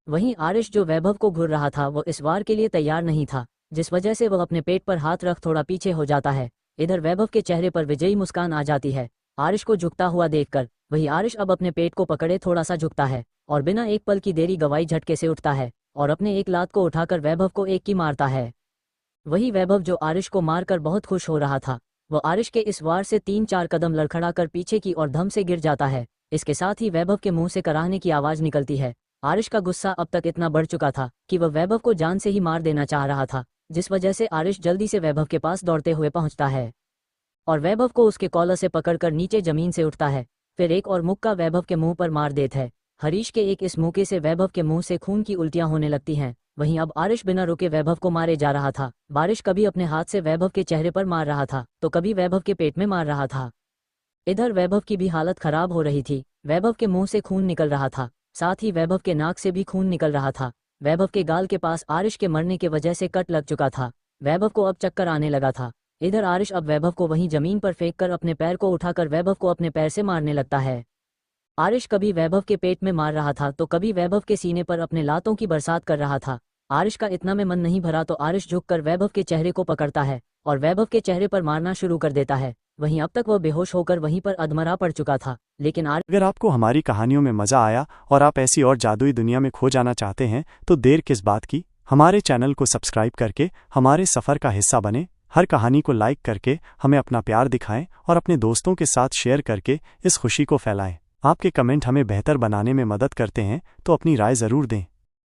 वहीं आरिश जो वैभव को घूर रहा था वो इस वार के लिए तैयार नहीं था, जिस वजह से वह अपने पेट पर हाथ रख थोड़ा पीछे हो जाता है। इधर वैभव के चेहरे पर विजयी मुस्कान आ जाती है आरिश को झुकता हुआ देखकर। वही आरिश अब अपने पेट को पकड़े थोड़ा सा झुकता है और बिना एक पल की देरी गवाई झटके से उठता है और अपने एक लात को उठाकर वैभव को एक की मारता है। वही वैभव जो आरिश को मारकर बहुत खुश हो रहा था, वह आरिश के इस वार से 3-4 कदम लड़खड़ाकर पीछे की ओर धम से गिर जाता है। इसके साथ ही वैभव के मुंह से कराहने की आवाज निकलती है। आरिश का गुस्सा अब तक इतना बढ़ चुका था कि वह वैभव को जान से ही मार देना चाह रहा था, जिस वजह से आरिश जल्दी से वैभव के पास दौड़ते हुए पहुंचता है और वैभव को उसके कॉलर से पकड़कर नीचे जमीन से उठता है, फिर एक और मुक्का वैभव के मुंह पर मार देता है। हरीश के एक इस मुक्के से वैभव के मुंह से खून की उल्टियां होने लगती हैं। वहीं अब आरिश बिना रुके वैभव को मारे जा रहा था। बारिश कभी अपने हाथ से वैभव के चेहरे पर मार रहा था तो कभी वैभव के पेट में मार रहा था। इधर वैभव की भी हालत खराब हो रही थी। वैभव के मुंह से खून निकल रहा था, साथ ही वैभव के नाक से भी खून निकल रहा था। वैभव के गाल के पास आरिश के मरने की वजह से कट लग चुका था। वैभव को अब चक्कर आने लगा था। इधर आरिश अब वैभव को वहीं जमीन पर फेंक कर अपने पैर को उठाकर वैभव को अपने पैर से मारने लगता है। आरिश कभी वैभव के पेट में मार रहा था तो कभी वैभव के सीने पर अपने लातों की बरसात कर रहा था। आरिश का इतना में मन नहीं भरा तो आरिश झुककर वैभव के चेहरे को पकड़ता है और वैभव के चेहरे पर मारना शुरू कर देता है। वहीं अब तक वह बेहोश होकर वहीं पर अधमरा पड़ चुका था, लेकिन
अगर आपको हमारी कहानियों में मजा आया और आप ऐसी और जादुई दुनिया में खो जाना चाहते हैं तो देर किस बात की, हमारे चैनल को सब्सक्राइब करके हमारे सफ़र का हिस्सा बने। हर कहानी को लाइक करके हमें अपना प्यार दिखाएं और अपने दोस्तों के साथ शेयर करके इस खुशी को फैलाएं। आपके कमेंट हमें बेहतर बनाने में मदद करते हैं, तो अपनी राय ज़रूर दें।